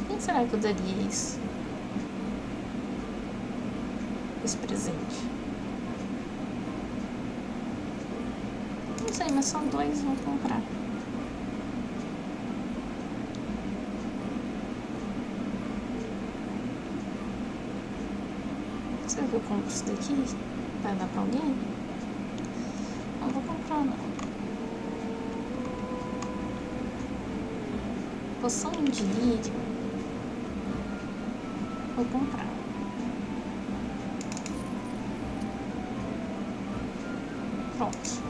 Quem será que eu daria isso? Esse presente. Não sei, mas só 2 vou comprar. Será que eu compro isso daqui? Vai dar pra alguém? Não vou comprar, não. Poção de lírio. Vou comprar. Pronto.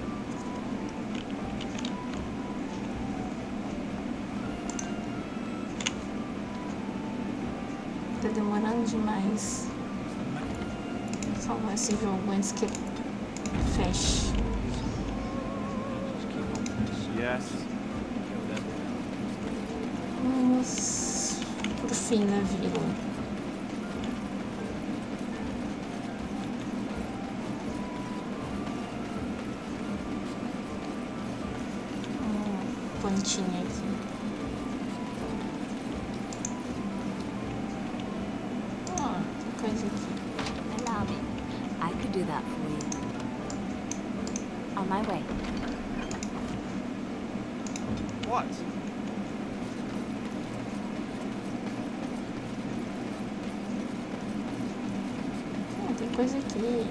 Tá demorando demais. Vou salvar esse jogo antes que feche. Vamos pro fim da vila. Pontinha aqui. Tem coisa aqui. Allow me. I could do that for you. On my way. What? Tem coisa aqui.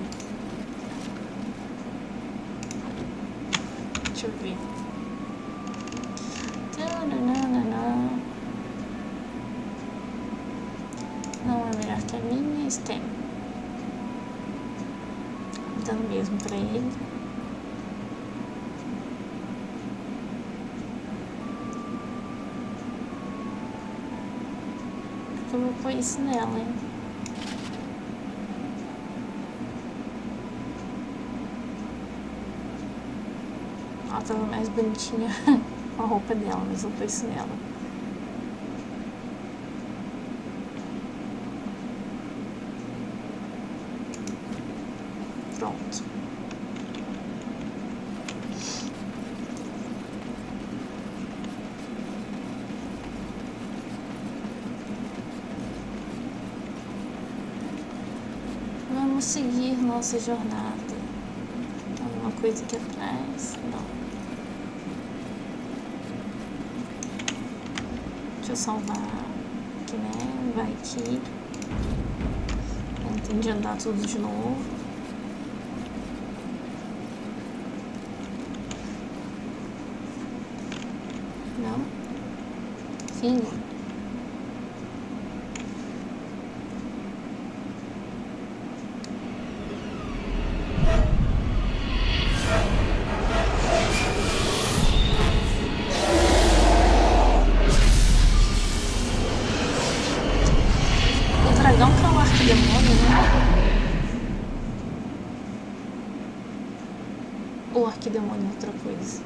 Deixa eu ver. Não é melhor que a minha stem. Dando mesmo pra ele. Eu vou pôr isso nela, hein? Ela tava mais bonitinha com a roupa dela, mas eu vou pôr isso nela. Pronto. Vamos seguir nossa jornada. Alguma coisa aqui atrás? Não. Deixa eu salvar aqui, né? Vai aqui. Não tem de andar tudo de novo. Não. Fim. O dragão que é o arquidemônio Ou arquidemônio é outra coisa?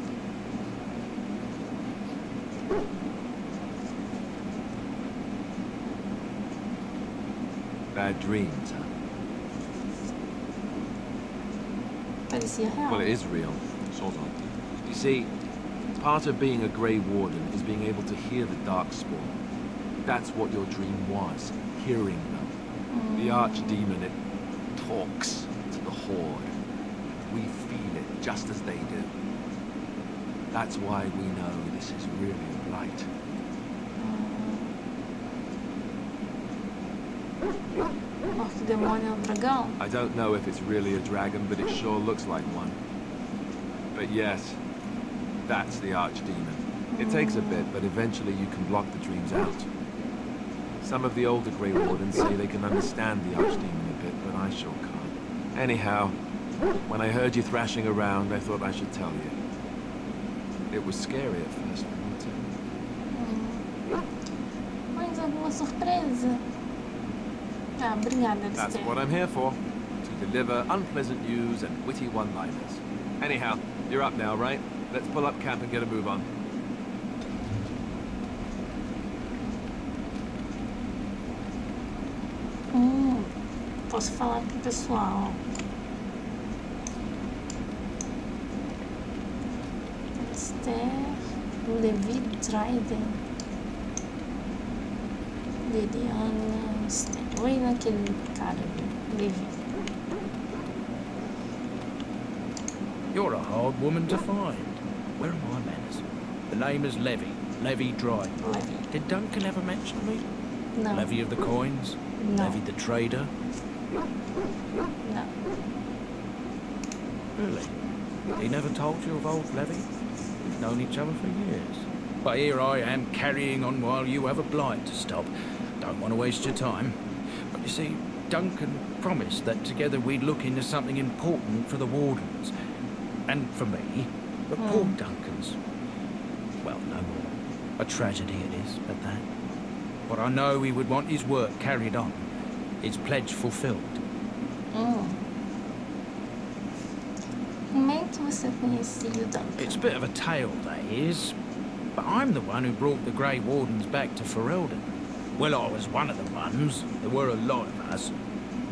Bad dreams, huh? Parecia real. Well, it is real, sort of. You see, part of being a Grey Warden is being able to hear the Darkspawn. That's what your dream was, hearing them. The Archdemon, it talks to the Horde. We feel it just as they do. That's why we know this is really a blight. Arquidemônio é um dragão? I don't know if it's really a dragon, but it sure looks like one. But yes, that's the Archdemon. It takes a bit, but eventually you can block the dreams out. Some of the older Grey Wardens say they can understand the Archdemon a bit, but I sure can't. Anyhow, when I heard you thrashing around, I thought I should tell you. It was scary at first, wasn't it? Mais alguma surpresa? Ah, obrigada, That's what I'm here for. To deliver unpleasant news and witty one-liners. Anyhow, you're up now, right? Let's pull up camp and get a move on. Posso falar com o pessoal. Esther, Levi Dryden, Liliana, Esther. Oi naquele cara ali, Levi. You're a hard woman to find. Where are my manners? The name is Levy. Levy Dryden. Levy. Did Duncan ever mention me? No. Levy of the coins? No. Levy the trader? No. Really? He never told you of old Levy? We've known each other for years. But here I am carrying on while you have a blight to stop. Don't want to waste your time. But you see, Duncan promised that together we'd look into something important for the Wardens. And for me. But poor Duncan's... well, no more. A tragedy it is, at that. But I know he would want his work carried on. His pledge fulfilled. Como é que você conhecia o Duncan? It's a bit of a tale, that is. But I'm the one who brought the Grey Wardens back to Ferelden. Well, I was one of the ones. There were a lot of us.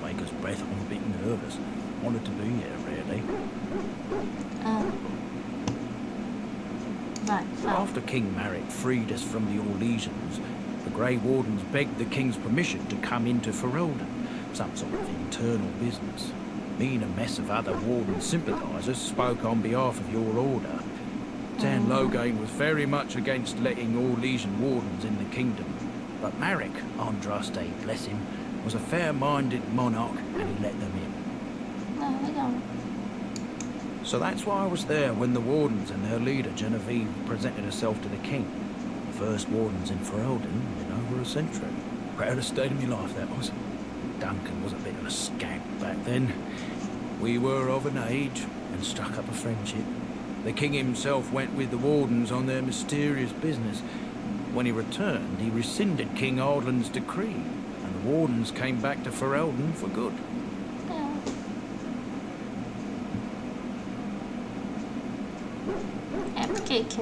Make us breath, I'm a bit nervous. Wanted to be here, really. After King Marek freed us from the Orlesians, the Grey Wardens begged the King's permission to come into Ferelden. Some sort of internal business. Me and a mess of other Warden sympathisers spoke on behalf of your order. Tan Loghain was very much against letting Orlesian Wardens in the kingdom. But Marek, Andraste, bless him, was a fair-minded monarch and he let them in. Ah, legal. So that's why I was there when the Wardens and their leader, Genevieve, presented herself to the king. The first Wardens in Ferelden in over a century. Proudest state of my life, that was. Duncan was a bit of a scamp back then. We were of an age and struck up a friendship. The king himself went with the Wardens on their mysterious business. When he returned, he rescinded King Ardlen's decree, and the Wardens came back to Ferelden for good.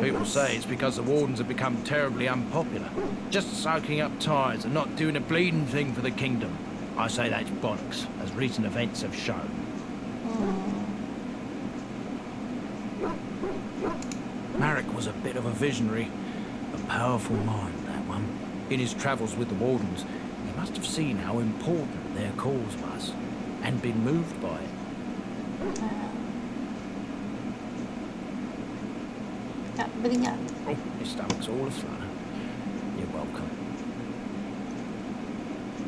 People say it's because the Wardens have become terribly unpopular, just soaking up ties and not doing a bleeding thing for the kingdom. I say that's bollocks, as recent events have shown. Marek was a bit of a visionary, a powerful mind, that one. In his travels with the Wardens, he must have seen how important their cause was, and been moved by it. Obrigada. Oh, your stomach's all aflutter. You're welcome.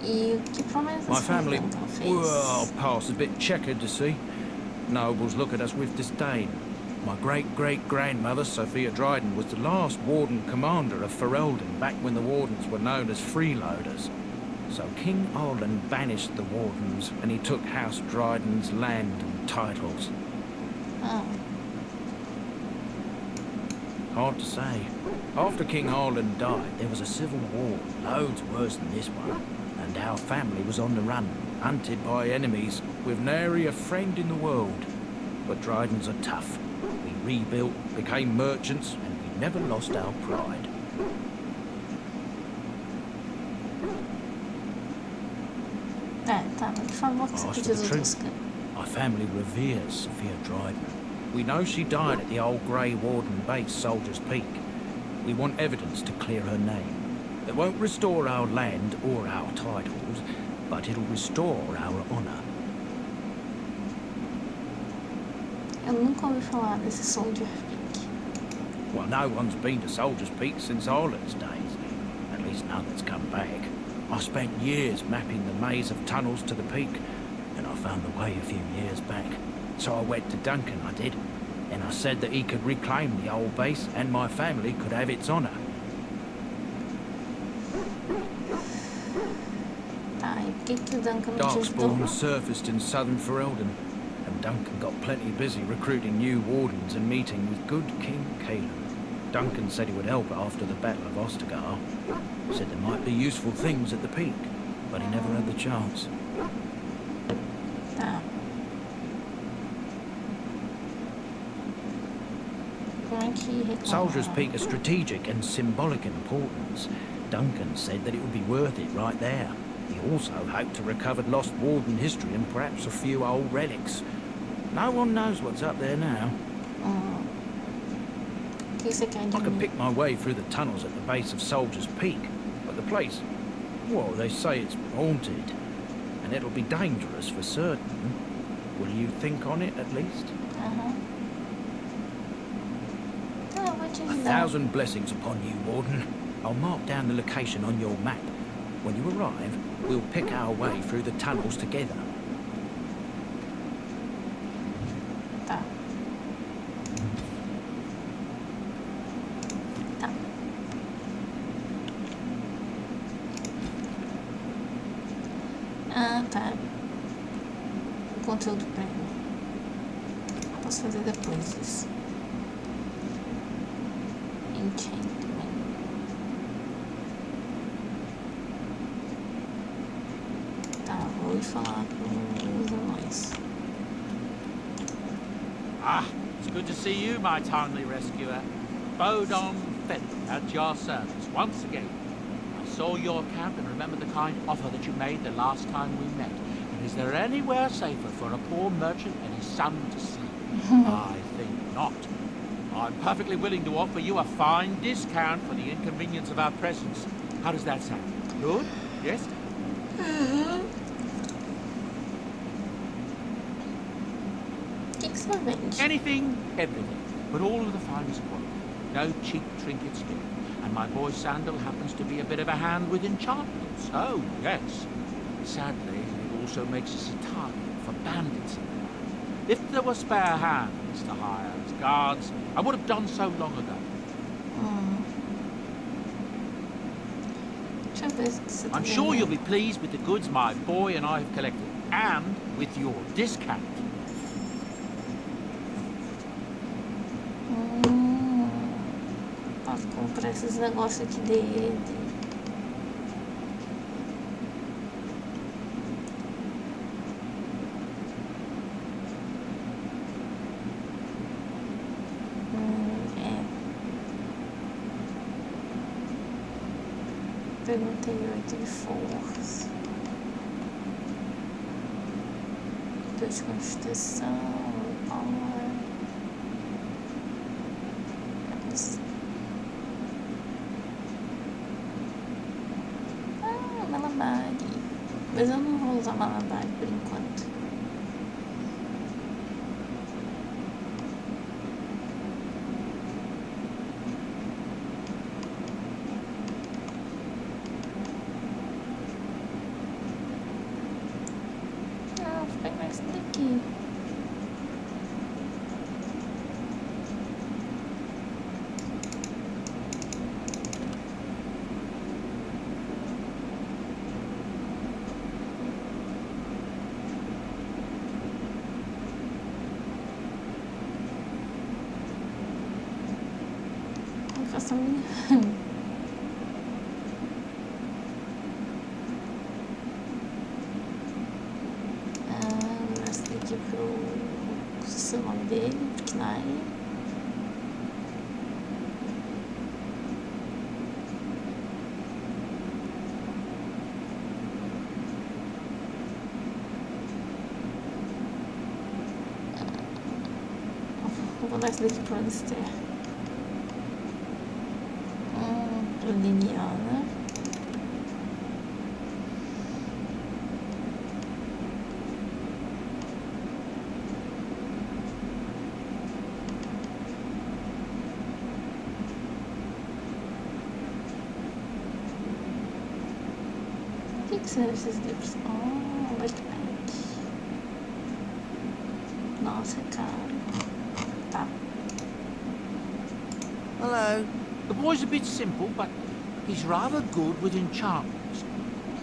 E o que promessas My family, fez? well, past a bit checkered to see. Nobles look at us with disdain. My great-great-grandmother, Sophia Dryden, was the last Warden commander of Ferelden back when the Wardens were known as freeloaders. So King Arlen banished the Wardens and he took House Dryden's land and titles. Hard to say. After King Arlen died, there was a civil war, loads worse than this one. And our family was on the run, hunted by enemies, with nary a friend in the world. but Dryden's are tough. We rebuilt, became merchants, and we never lost our pride. Tá, mas por favor, que você Ask for pediu the do truth. Tuscan. My family reveres Sophia Dryden. We know she died at the old Grey Warden base, Soldier's Peak. We want evidence to clear her name. It won't restore our land or our titles, but it'll restore our honor. Eu nunca ouvi falar desse Soldier Peak. Well, no one's been to Soldier's Peak since Arlen's days. At least none that's come back. I spent years mapping the maze of tunnels to the peak, and I found the way a few years back. So I went to Duncan, I did, and I said that he could reclaim the old base and my family could have its honor. Tá, e por que o Duncan não te ajudou? Darkspawn surfaced in southern Ferelden, and Duncan got plenty busy recruiting new wardens and meeting with good King Caleb. Duncan said he would help after the Battle of Ostergar. Said there might be useful things at the peak, but he never had the chance. Tá. Como é que reclama? Soldier's Peak is strategic and symbolic importance. Duncan said that it would be worth it right there. He also hoped to recover lost warden history and perhaps a few old relics. No one knows what's up there now. O que você quer de I could mim? pick my way through the tunnels at the base of Soldier's Peak, but the place, well, they say it's haunted, and it'll be dangerous for certain. Will you think on it at least? Tá, eu vou te A ajudar. 1,000 blessings upon you, Warden. I'll mark down the location on your map. When you arrive, we'll pick our way through the tunnels together. Tá. Tá. Ah, tá. O conteúdo premium. Posso fazer depois isso. Enchantment. Tá, vou ir falar com os anões. Ah, it's good to see you, my timely rescuer. Bodon Fenton at your service once again. I saw your account and remember the kind offer that you made the last time we met. And is there anywhere safer for a poor merchant and his son to sleep? I think not. I'm perfectly willing to offer you a fine discount for the inconvenience of our presence. How does that sound? Good? Yes? O que você vende? Anything, everything, but all of the finest quality. No cheap trinkets here. And my boy Sandal happens to be a bit of a hand with enchantments. Oh, yes. Sadly, it also makes us a target for bandits. If there were spare hands to hire as guards, I would have done so long ago. Deixa eu ver se você tá I'm sure you'll be vendendo. pleased with the goods my boy and I have collected, and with your discount. Posso comprar esses negócios aqui dele. É. Perguntei 8 de força. 2 de constituição. Power. Malabar. Mas eu não vou usar malabar por enquanto. Ah, vou pegar esse daqui. Não faço a minha. Esse daqui pro sei o nome dele, Knai. Vou dar esse daqui pro Alistair. Pra Liliana. O que serão esses livros? Backpack. Nossa, cara. Tá. Hello. The boy's a bit simple, but he's rather good with enchantments.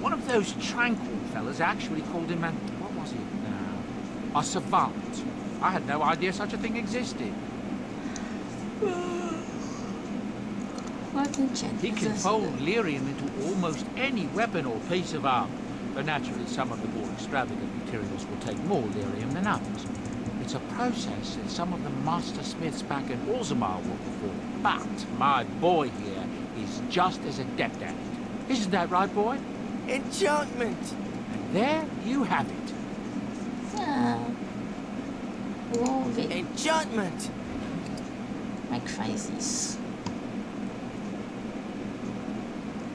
One of those tranquil fellas actually called him what was it now? A savant. I had no idea such a thing existed. He can fold lyrium into almost any weapon or piece of armor, but naturally some of the more extravagant materials will take more lyrium than others. It's a process that some of the master smiths back in Orzammar will perform, but my boy here is just as adept at it. Isn't that right, boy? Enchantment! And there you have it. Love it. Enchantment! Como é que faz isso?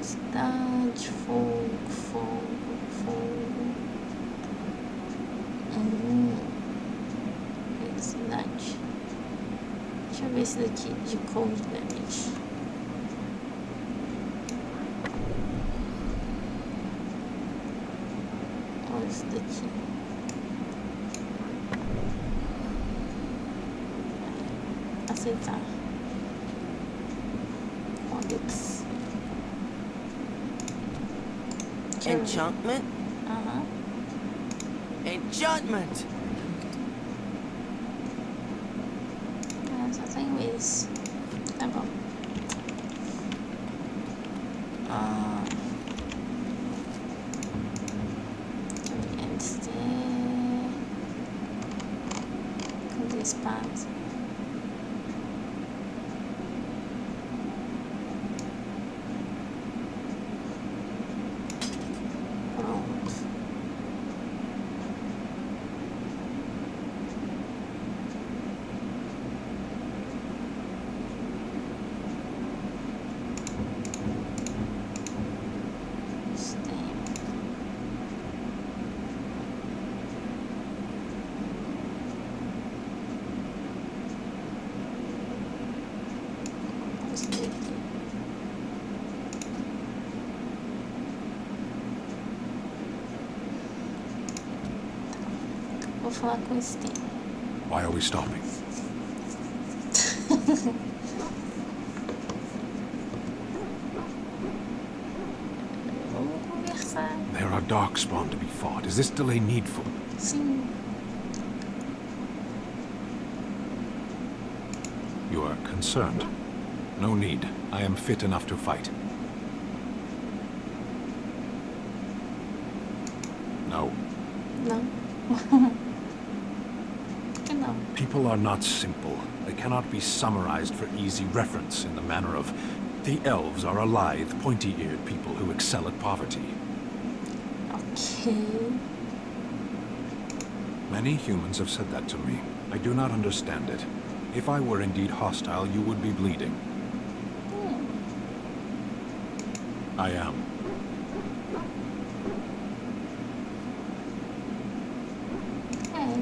Cidade, fogo, fogo, fogo. Felicidade. Deixa eu ver esse daqui de cold damage. Olha esse daqui. Aceitar. Codex. Enchantment? Enchantment! Só tenho esse. Tá bom. Cadê a espada? Vou falar com esse tempo. Why are we stopping? Vamos conversar. There are darkspawn to be fought. Is this delay needful? Sim. You are concerned. No need. I am fit enough to fight. No. No. No. People are not simple. They cannot be summarized for easy reference in the manner of the elves are a lithe, pointy-eared people who excel at poverty. Okay. Many humans have said that to me. I do not understand it. If I were indeed hostile, you would be bleeding. I am.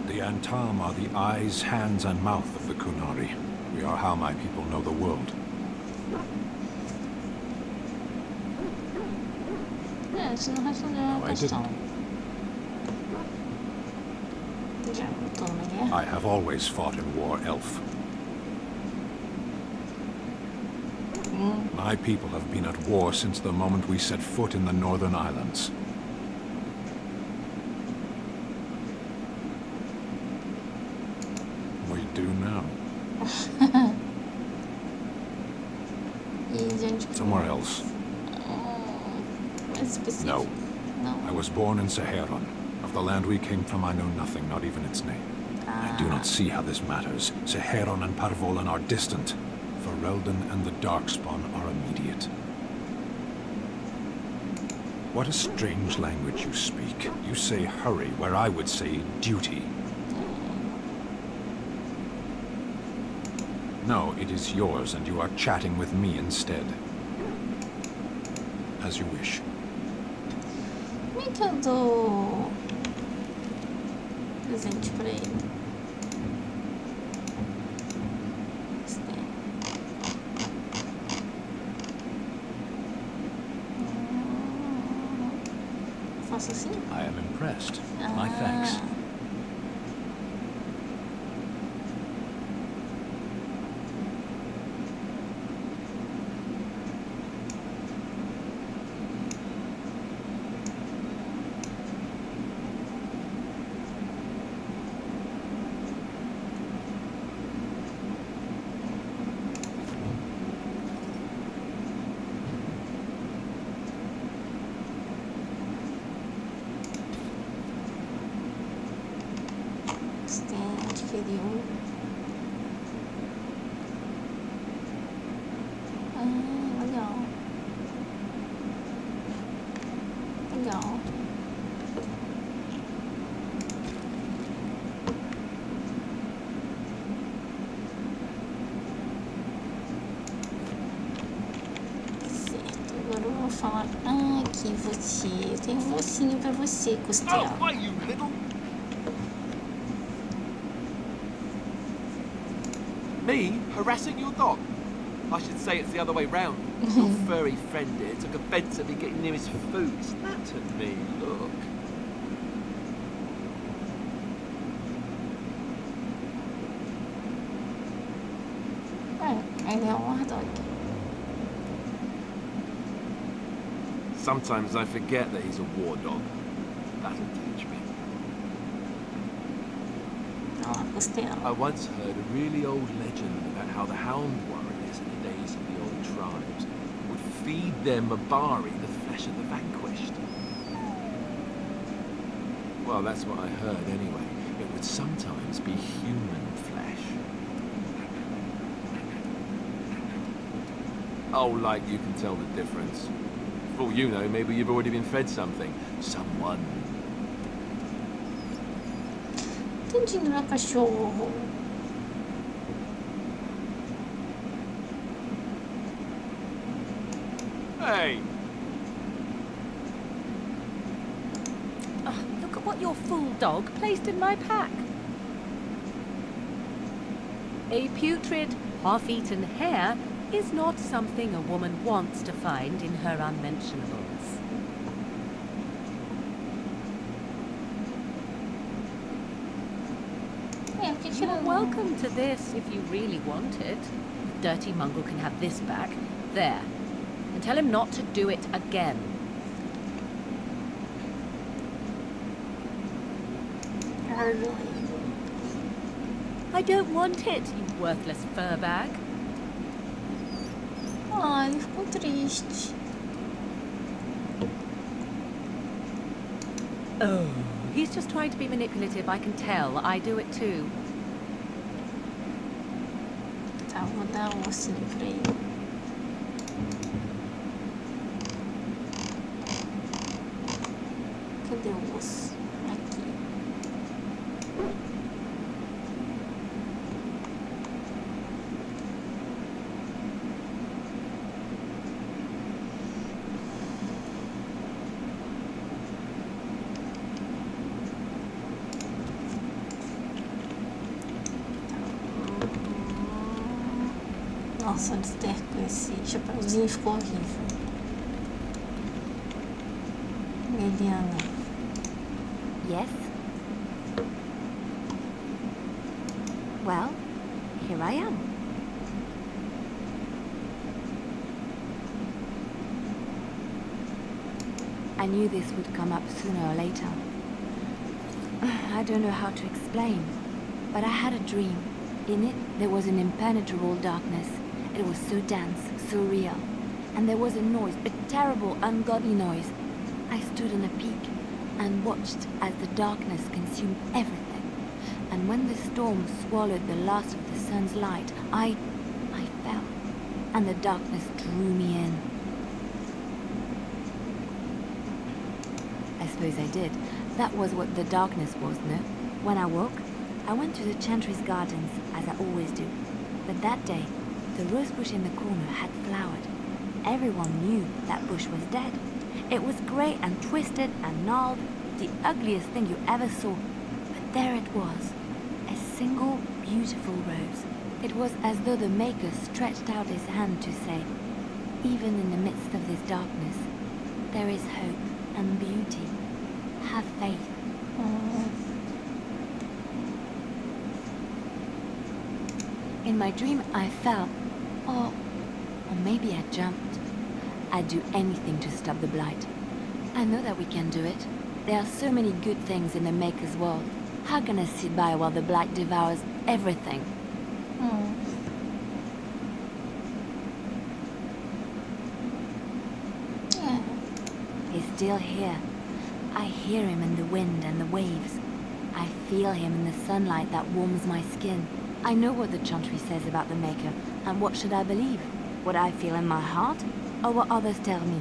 The Antam are the eyes, hands, and mouth of the Kunari. We are how my people know the world. Você não respondeu a questão. Já lutou numa guerra? I have always fought in war, elf. My people have been at war since the moment we set foot in the Northern Islands. We do now. Somewhere else. No. No. I was born in Saharan. Of the land we came from, I know nothing, not even its name. I do not see how this matters. Seheron and Parvolan are distant. Ferelden and the Darkspawn are immediate. What a strange language you speak. You say hurry, where I would say duty. No, it is yours, and you are chatting with me instead. As you wish. Como é que eu dou presente pra ele? Faço assim? I am impressed. My thanks. Adquiriu. Legal. Legal. Certo, agora eu vou falar. Aqui você. Eu tenho um mocinho pra você, Costela. Oh, you little... Me harassing your dog? I should say it's the other way round. Your furry friend here took offence at me getting near his food. Snapped at me, look. Ele é um war dog. Sometimes I forget that he's a war dog. That'll teach me. I once heard a really old legend about how the hound warriors in the days of the old tribes would feed their Mabari the flesh of the vanquished. Well, that's what I heard anyway. It would sometimes be human flesh. Oh, like you can tell the difference. For all you know, maybe you've already been fed something. Someone. Entendi, não é cachorro. Hey! Oh, look at what your fool dog placed in my pack. A putrid, half-eaten hare is not something a woman wants to find in her unmentionables. You're welcome to this if you really want it. Dirty mongrel can have this back. There. And tell him not to do it again. I don't want it, you worthless fur bag. Ah, ele ficou triste. Oh, he's just trying to be manipulative, I can tell. I do it too. Tá, vou dar um ossinho pra ele. Cadê o osso? Aqui. Nossa, o desterro com esse chapeuzinho ficou horrível. Eliana. Yes? Well, here I am. I knew this would come up sooner or later. I don't know how to explain, but I had a dream. In it, there was an impenetrable darkness. It was so dense, so real. And there was a noise, a terrible, ungodly noise. I stood on a peak and watched as the darkness consumed everything. And when the storm swallowed the last of the sun's light, I fell, and the darkness drew me in. I suppose I did. That was what the darkness was, no? When I woke, I went to the Chantry's gardens, as I always do. But that day, the rose bush in the corner had flowered. Everyone knew that bush was dead. It was grey and twisted and gnarled, the ugliest thing you ever saw. But there it was, a single beautiful rose. It was as though the Maker stretched out his hand to say, even in the midst of this darkness, there is hope and beauty. Have faith. In my dream, I fell, or maybe I jumped. I'd do anything to stop the blight. I know that we can do it. There are so many good things in the Maker's world. How can I sit by while the blight devours everything? Yeah. He's still here. I hear him in the wind and the waves. I feel him in the sunlight that warms my skin. I know what the Chantry says about the Maker, and what should I believe? What I feel in my heart, or what others tell me?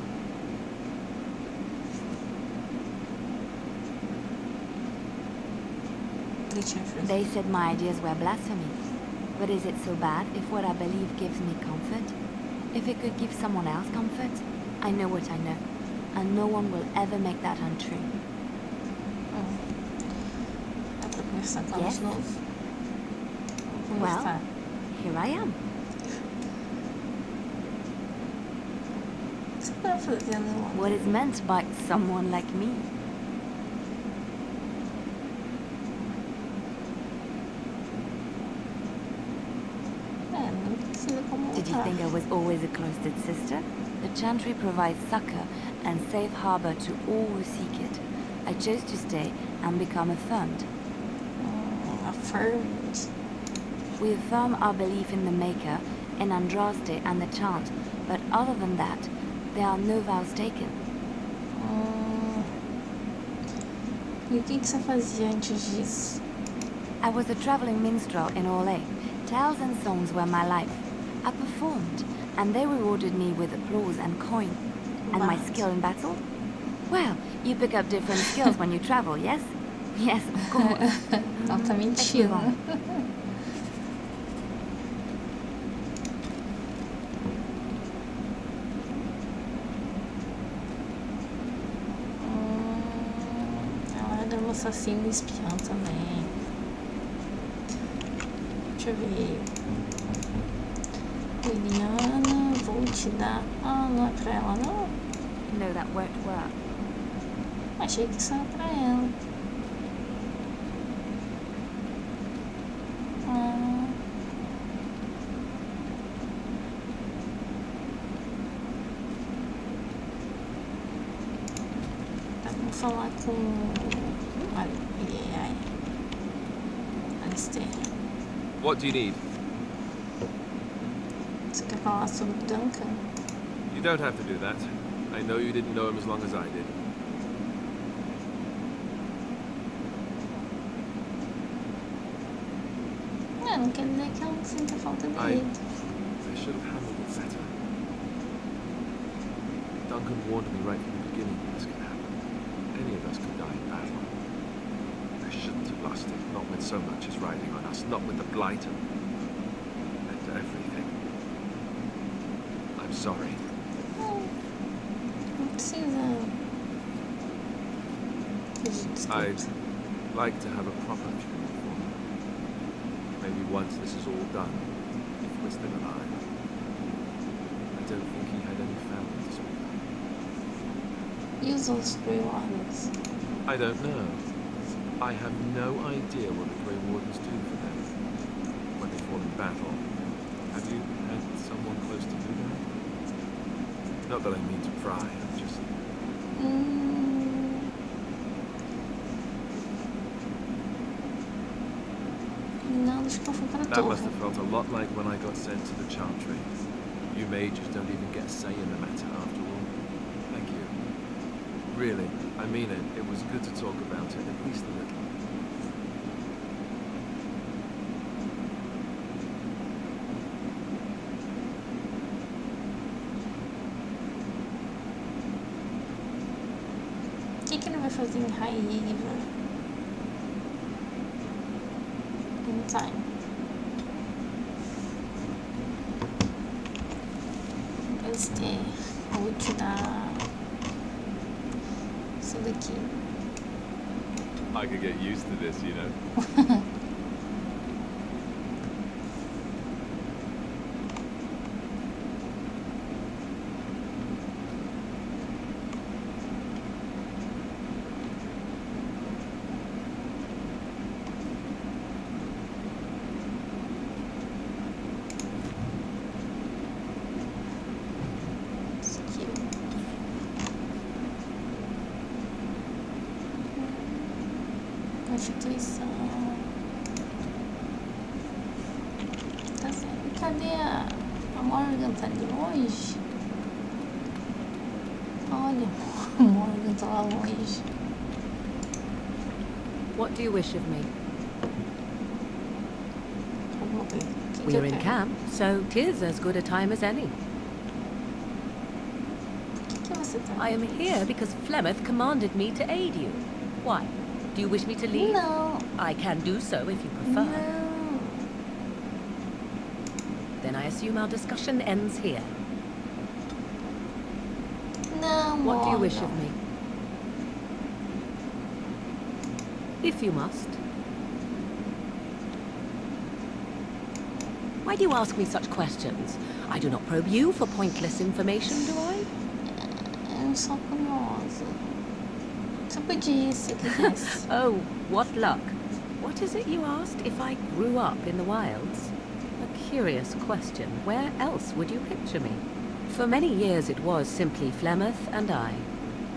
They said my ideas were blasphemy. But is it so bad if what I believe gives me comfort? If it could give someone else comfort? I know what I know, and no one will ever make that untrue. Yes? Well, here I am. What is meant by someone like me? Did you think I was always a closeted sister? The Chantry provides succor and safe harbor to all who seek it. I chose to stay and become affirmed. Affirmed. We affirm our belief in the Maker, in Andraste and the Chant, but other than that, there are no vows taken. E o que você fazia antes disso? I was a traveling minstrel in Orlais. Tales and songs were my life. I performed, and they rewarded me with applause and coin. And my skill in battle? Well, you pick up different skills when you travel, yes? Yes, of course. Ela tá mentindo. Ela era uma assassina e espiã também. Deixa eu ver. Liliana, vou te dar... Ah, não é pra ela, não? No, that won't work. Achei que isso era pra ela. Vamos falar com... Alistair. What do you need? Você quer falar sobre Duncan? You don't have to do that. I know you didn't know him as long as I did. Não quer dizer que ela não sinta falta dele. I should have handled it better. Duncan warned me right from the beginning this could happen. Any of us could die in battle. I shouldn't have lost it, not with so much as riding on us, not with the blight and everything. I'm sorry. Não precisa... I'd like to have a proper funeral for him. Maybe once this is all done, if we're still alive. I don't think he had any family to speak of. E os outros Grey Wardens? I don't know. I have no idea what the Grey Wardens do for them when they fall in battle. Have you had someone close to you there? Not that I mean to pry, I'm just... Não, acho que eu fui para a That must torre. have felt a lot like when I got sent to the Chantry. You mages don't even get a say in the matter after all. Thank you. Really, I mean it. It was good to talk about it, at least a little. fazer em raiva. In time. Gostei. Vou te dar isso daqui. I could get used to this, you know. Constituição. Tá certo. Cadê a Morgan? Tá ali longe? Olha, a Morgan tá lá longe. What do you wish of me? Que We're in camp, so 'tis as good a time as any. Que você tá? I am here because Flemeth commanded me to aid you. Why? Do you wish me to leave? No. I can do so if you prefer. No. Then I assume our discussion ends here. No. What do you wish no. of me? If you must. Why do you ask me such questions? I do not probe you for pointless information, do I? Eu sou curiosa. Você podia, se quisesse. Oh, what luck. What is it you asked? If I grew up in the wilds? A curious question. Where else would you picture me? For many years it was simply Flemeth and I.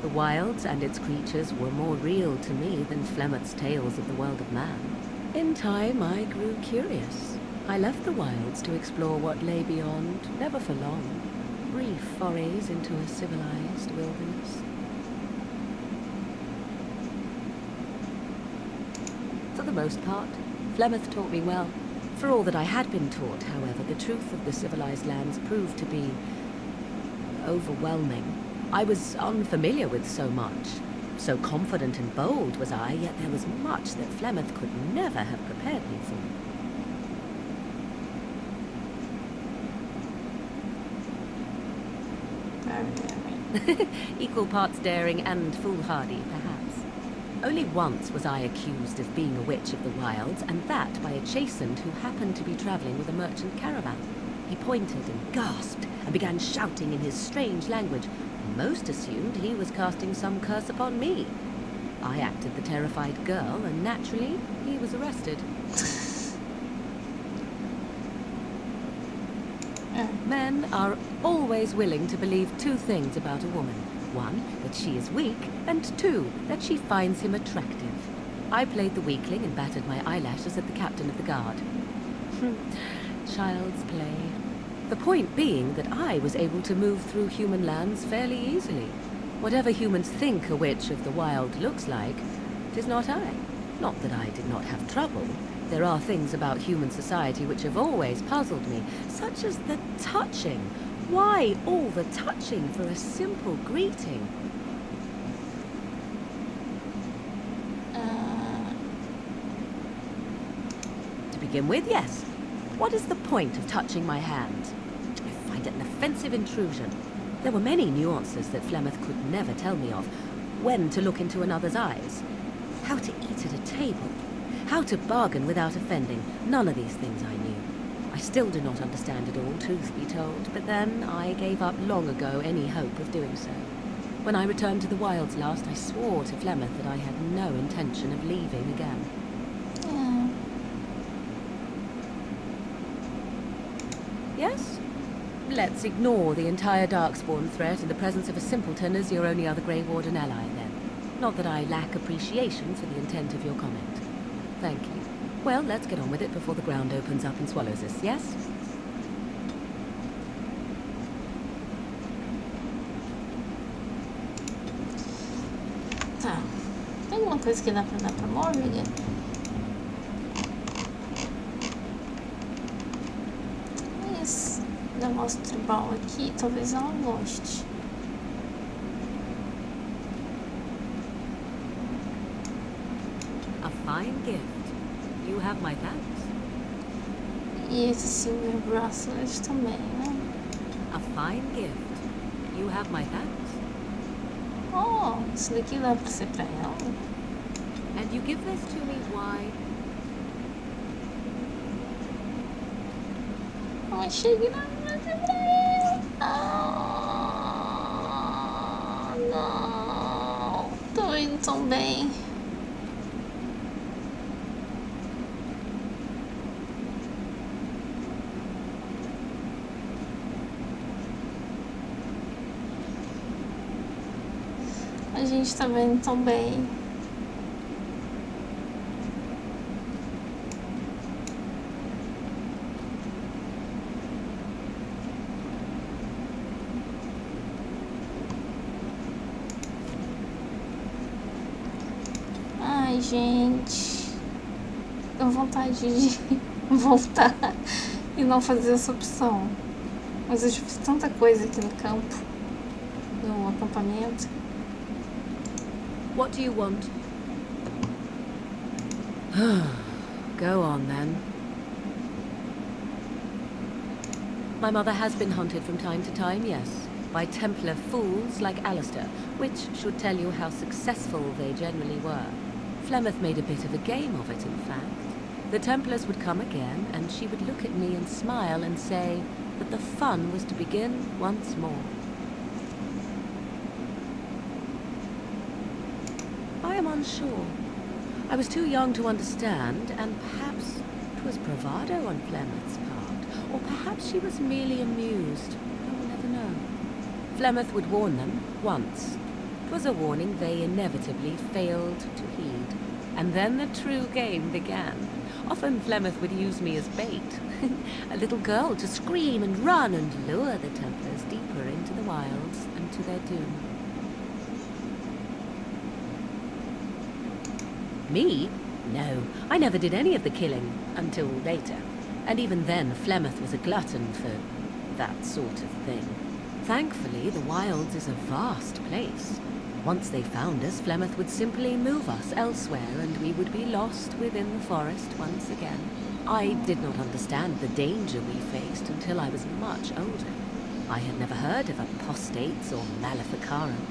The wilds and its creatures were more real to me than Flemeth's tales of the world of man. In time I grew curious. I left the wilds to explore what lay beyond, never for long. Brief forays into a civilized wilderness. For the most part, Flemeth taught me well. For all that I had been taught, however, the truth of the civilized lands proved to be overwhelming. I was unfamiliar with so much. So confident and bold was I, yet there was much that Flemeth could never have prepared me for. Equal parts daring and foolhardy, perhaps. Only once was I accused of being a witch of the wilds, and that by a chastened who happened to be travelling with a merchant caravan. He pointed and gasped, and began shouting in his strange language. Most assumed he was casting some curse upon me. I acted the terrified girl, and naturally, he was arrested. Men are always willing to believe two things about a woman. One, that she is weak, and two, that she finds him attractive. I played the weakling and battered my eyelashes at the captain of the guard. Child's play. The point being that I was able to move through human lands fairly easily. Whatever humans think a witch of the wild looks like, 'tis not I. Not that I did not have trouble. There are things about human society which have always puzzled me, such as the touching. Why all the touching for a simple greeting? To begin with, yes. What is the point of touching my hand? I find it an offensive intrusion. There were many nuances that Flemeth could never tell me of. When to look into another's eyes. How to eat at a table. How to bargain without offending. None of these things I knew. I still do not understand it all, truth be told, but then I gave up long ago any hope of doing so. When I returned to the wilds last, I swore to Flemeth that I had no intention of leaving again. Yeah. Yes? Let's ignore the entire Darkspawn threat in the presence of a simpleton as your only other Grey Warden ally, then. Not that I lack appreciation for the intent of your comment. Thank you. Well, let's get on with it before the ground opens up and swallows us, yes? Tá. Tem alguma coisa que dá pra dar pra Morgan? Esse negócio tribal aqui, talvez ela goste. E esse silver bracelet também, né? A fine gift. You have my thanks. Oh, isso daqui dá pra ser pra ela? And you give this to me, why? Eu achei que não ia ser pra ela. Não. Tô indo tão bem. A gente tá vendo tão bem. Ai, gente. Deu vontade de voltar e não fazer essa opção. Mas eu já fiz tanta coisa aqui no campo, no acampamento. What do you want? Go on, then. My mother has been hunted from time to time, yes, by Templar fools like Alistair, which should tell you how successful they generally were. Flemeth made a bit of a game of it, in fact. The Templars would come again, and she would look at me and smile and say that the fun was to begin once more. I am unsure. I was too young to understand, and perhaps it was bravado on Flemeth's part, or perhaps she was merely amused. I will never know. Flemeth would warn them once. It was a warning they inevitably failed to heed. And then the true game began. Often Flemeth would use me as bait. A little girl to scream and run and lure the Templars deeper into the wilds and to their doom. Me? No, I never did any of the killing, until later. And even then, Flemeth was a glutton for that sort of thing. Thankfully, the wilds is a vast place. Once they found us, Flemeth would simply move us elsewhere, and we would be lost within the forest once again. I did not understand the danger we faced until I was much older. I had never heard of apostates or maleficarum.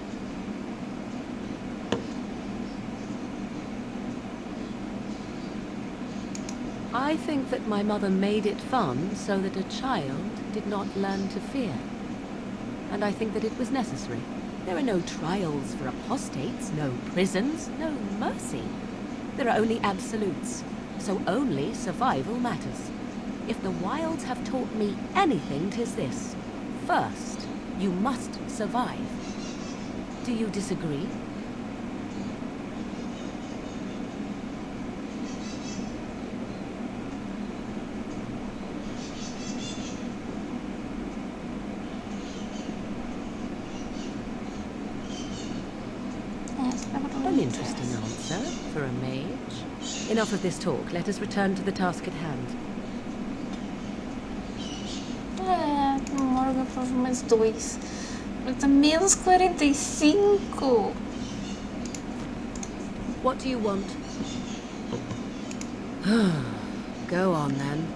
I think that my mother made it fun so that a child did not learn to fear. And I think that it was necessary. There are no trials for apostates, no prisons, no mercy. There are only absolutes, so only survival matters. If the wilds have taught me anything, 'tis this. First, you must survive. Do you disagree? An interesting answer for a mage. Enough of this talk. Let us return to the task at hand. Morgan prova mais 2. Mas tá menos 45. What do you want? Go on, then.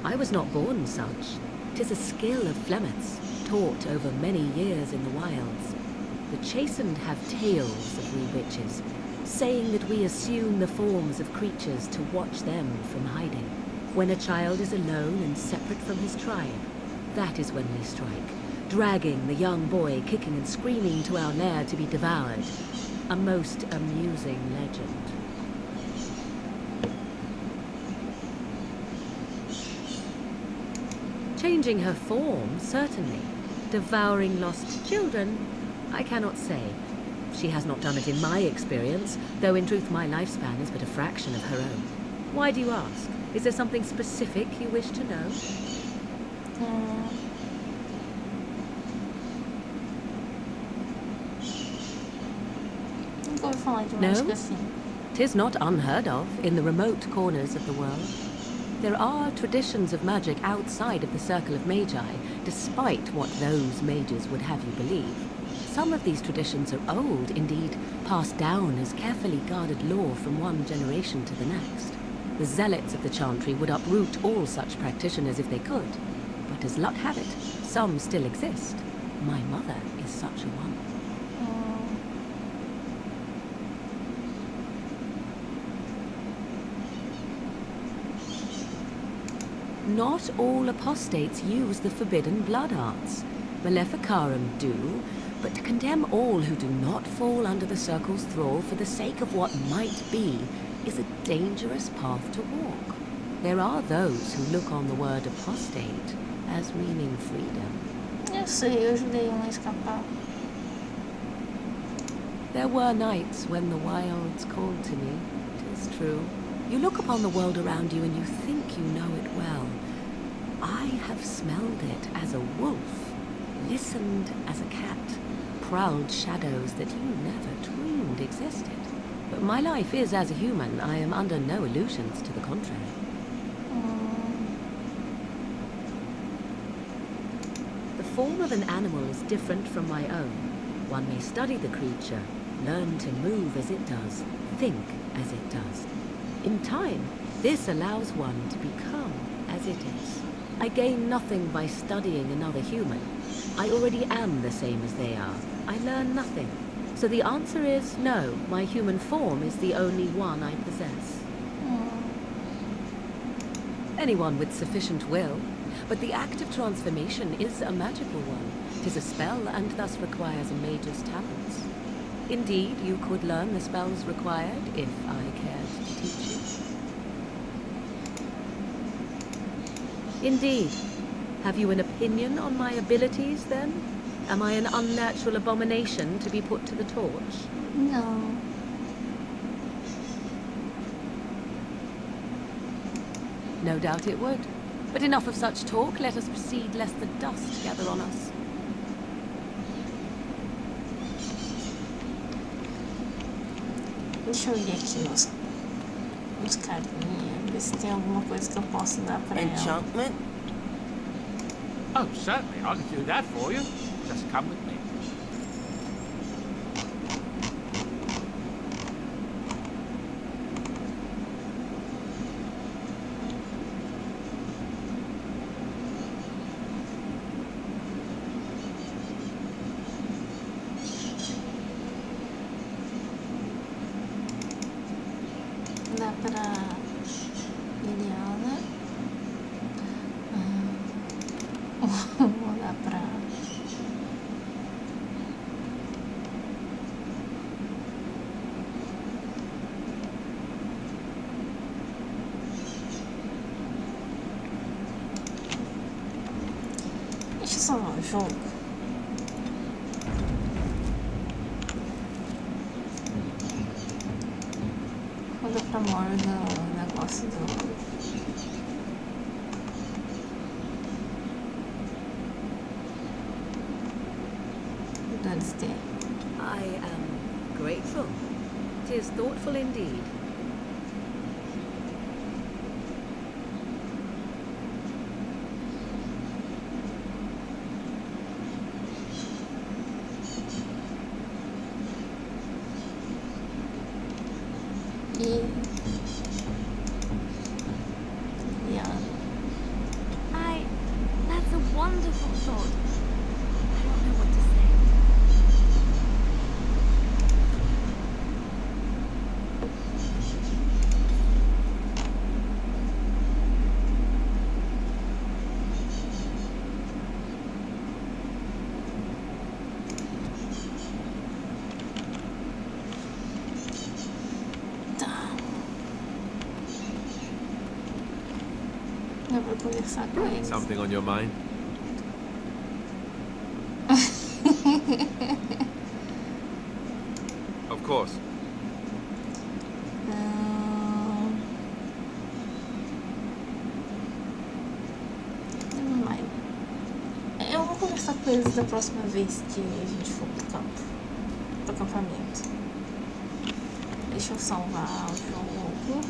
I was not born such. 'Tis a skill of Flemeth's, taught over many years in the wilds. The chastened have tales of we witches, saying that we assume the forms of creatures to watch them from hiding. When a child is alone and separate from his tribe, that is when we strike, dragging the young boy kicking and screaming to our lair to be devoured. A most amusing legend. Changing her form, certainly. Devouring lost children, I cannot say. She has not done it in my experience, though in truth my lifespan is but a fraction of her own. Why do you ask? Is there something specific you wish to know? No? 'Tis not unheard of in the remote corners of the world. There are traditions of magic outside of the circle of magi, despite what those mages would have you believe. Some of these traditions are old, indeed, passed down as carefully guarded lore from one generation to the next. The zealots of the Chantry would uproot all such practitioners if they could. But as luck have it, some still exist. My mother is such a one. Not all apostates use the forbidden blood arts. Maleficarum do, but to condemn all who do not fall under the Circle's thrall for the sake of what might be is a dangerous path to walk. There are those who look on the word apostate as meaning freedom. Eu sei, eu ajudei a escapar. There were nights when the wilds called to me, it is true. You look upon the world around you and you think you know it well. I have smelled it as a wolf, listened as a cat, prowled shadows that you never dreamed existed. But my life is as a human. I am under no illusions to the contrary. The form of an animal is different from my own. One may study the creature, learn to move as it does, think as it does. In time, this allows one to become as it is. I gain nothing by studying another human. I already am the same as they are. I learn nothing. So the answer is no, my human form is the only one I possess. Anyone with sufficient will, but the act of transformation is a magical one. 'Tis a spell and thus requires a mage's talents. Indeed, you could learn the spells required if I cared to teach you. Indeed. Have you an opinion on my abilities, then? Am I an unnatural abomination to be put to the torch? No. No doubt it would. But enough of such talk. Let us proceed, lest the dust gather on us. Deixa eu ir aqui nos carinha, ver se tem alguma coisa que eu posso dar pra ela. Enchantment? Oh, certainly. I can do that for you. Just come with me. Dá pra Liliana. Vou dar pra... Deixa eu salvar o jogo. Vou dar pra Morgan o negócio do... I am grateful. 'Tis thoughtful indeed. That's a wonderful thought. I don't know what to say. Eu vou conversar com eles. Something on your mind? Of course. Eu vou conversar com eles da próxima vez que a gente for pro campo, pro acampamento. Deixa eu salvar o jogo.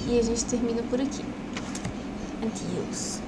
E a gente termina por aqui. Adeus.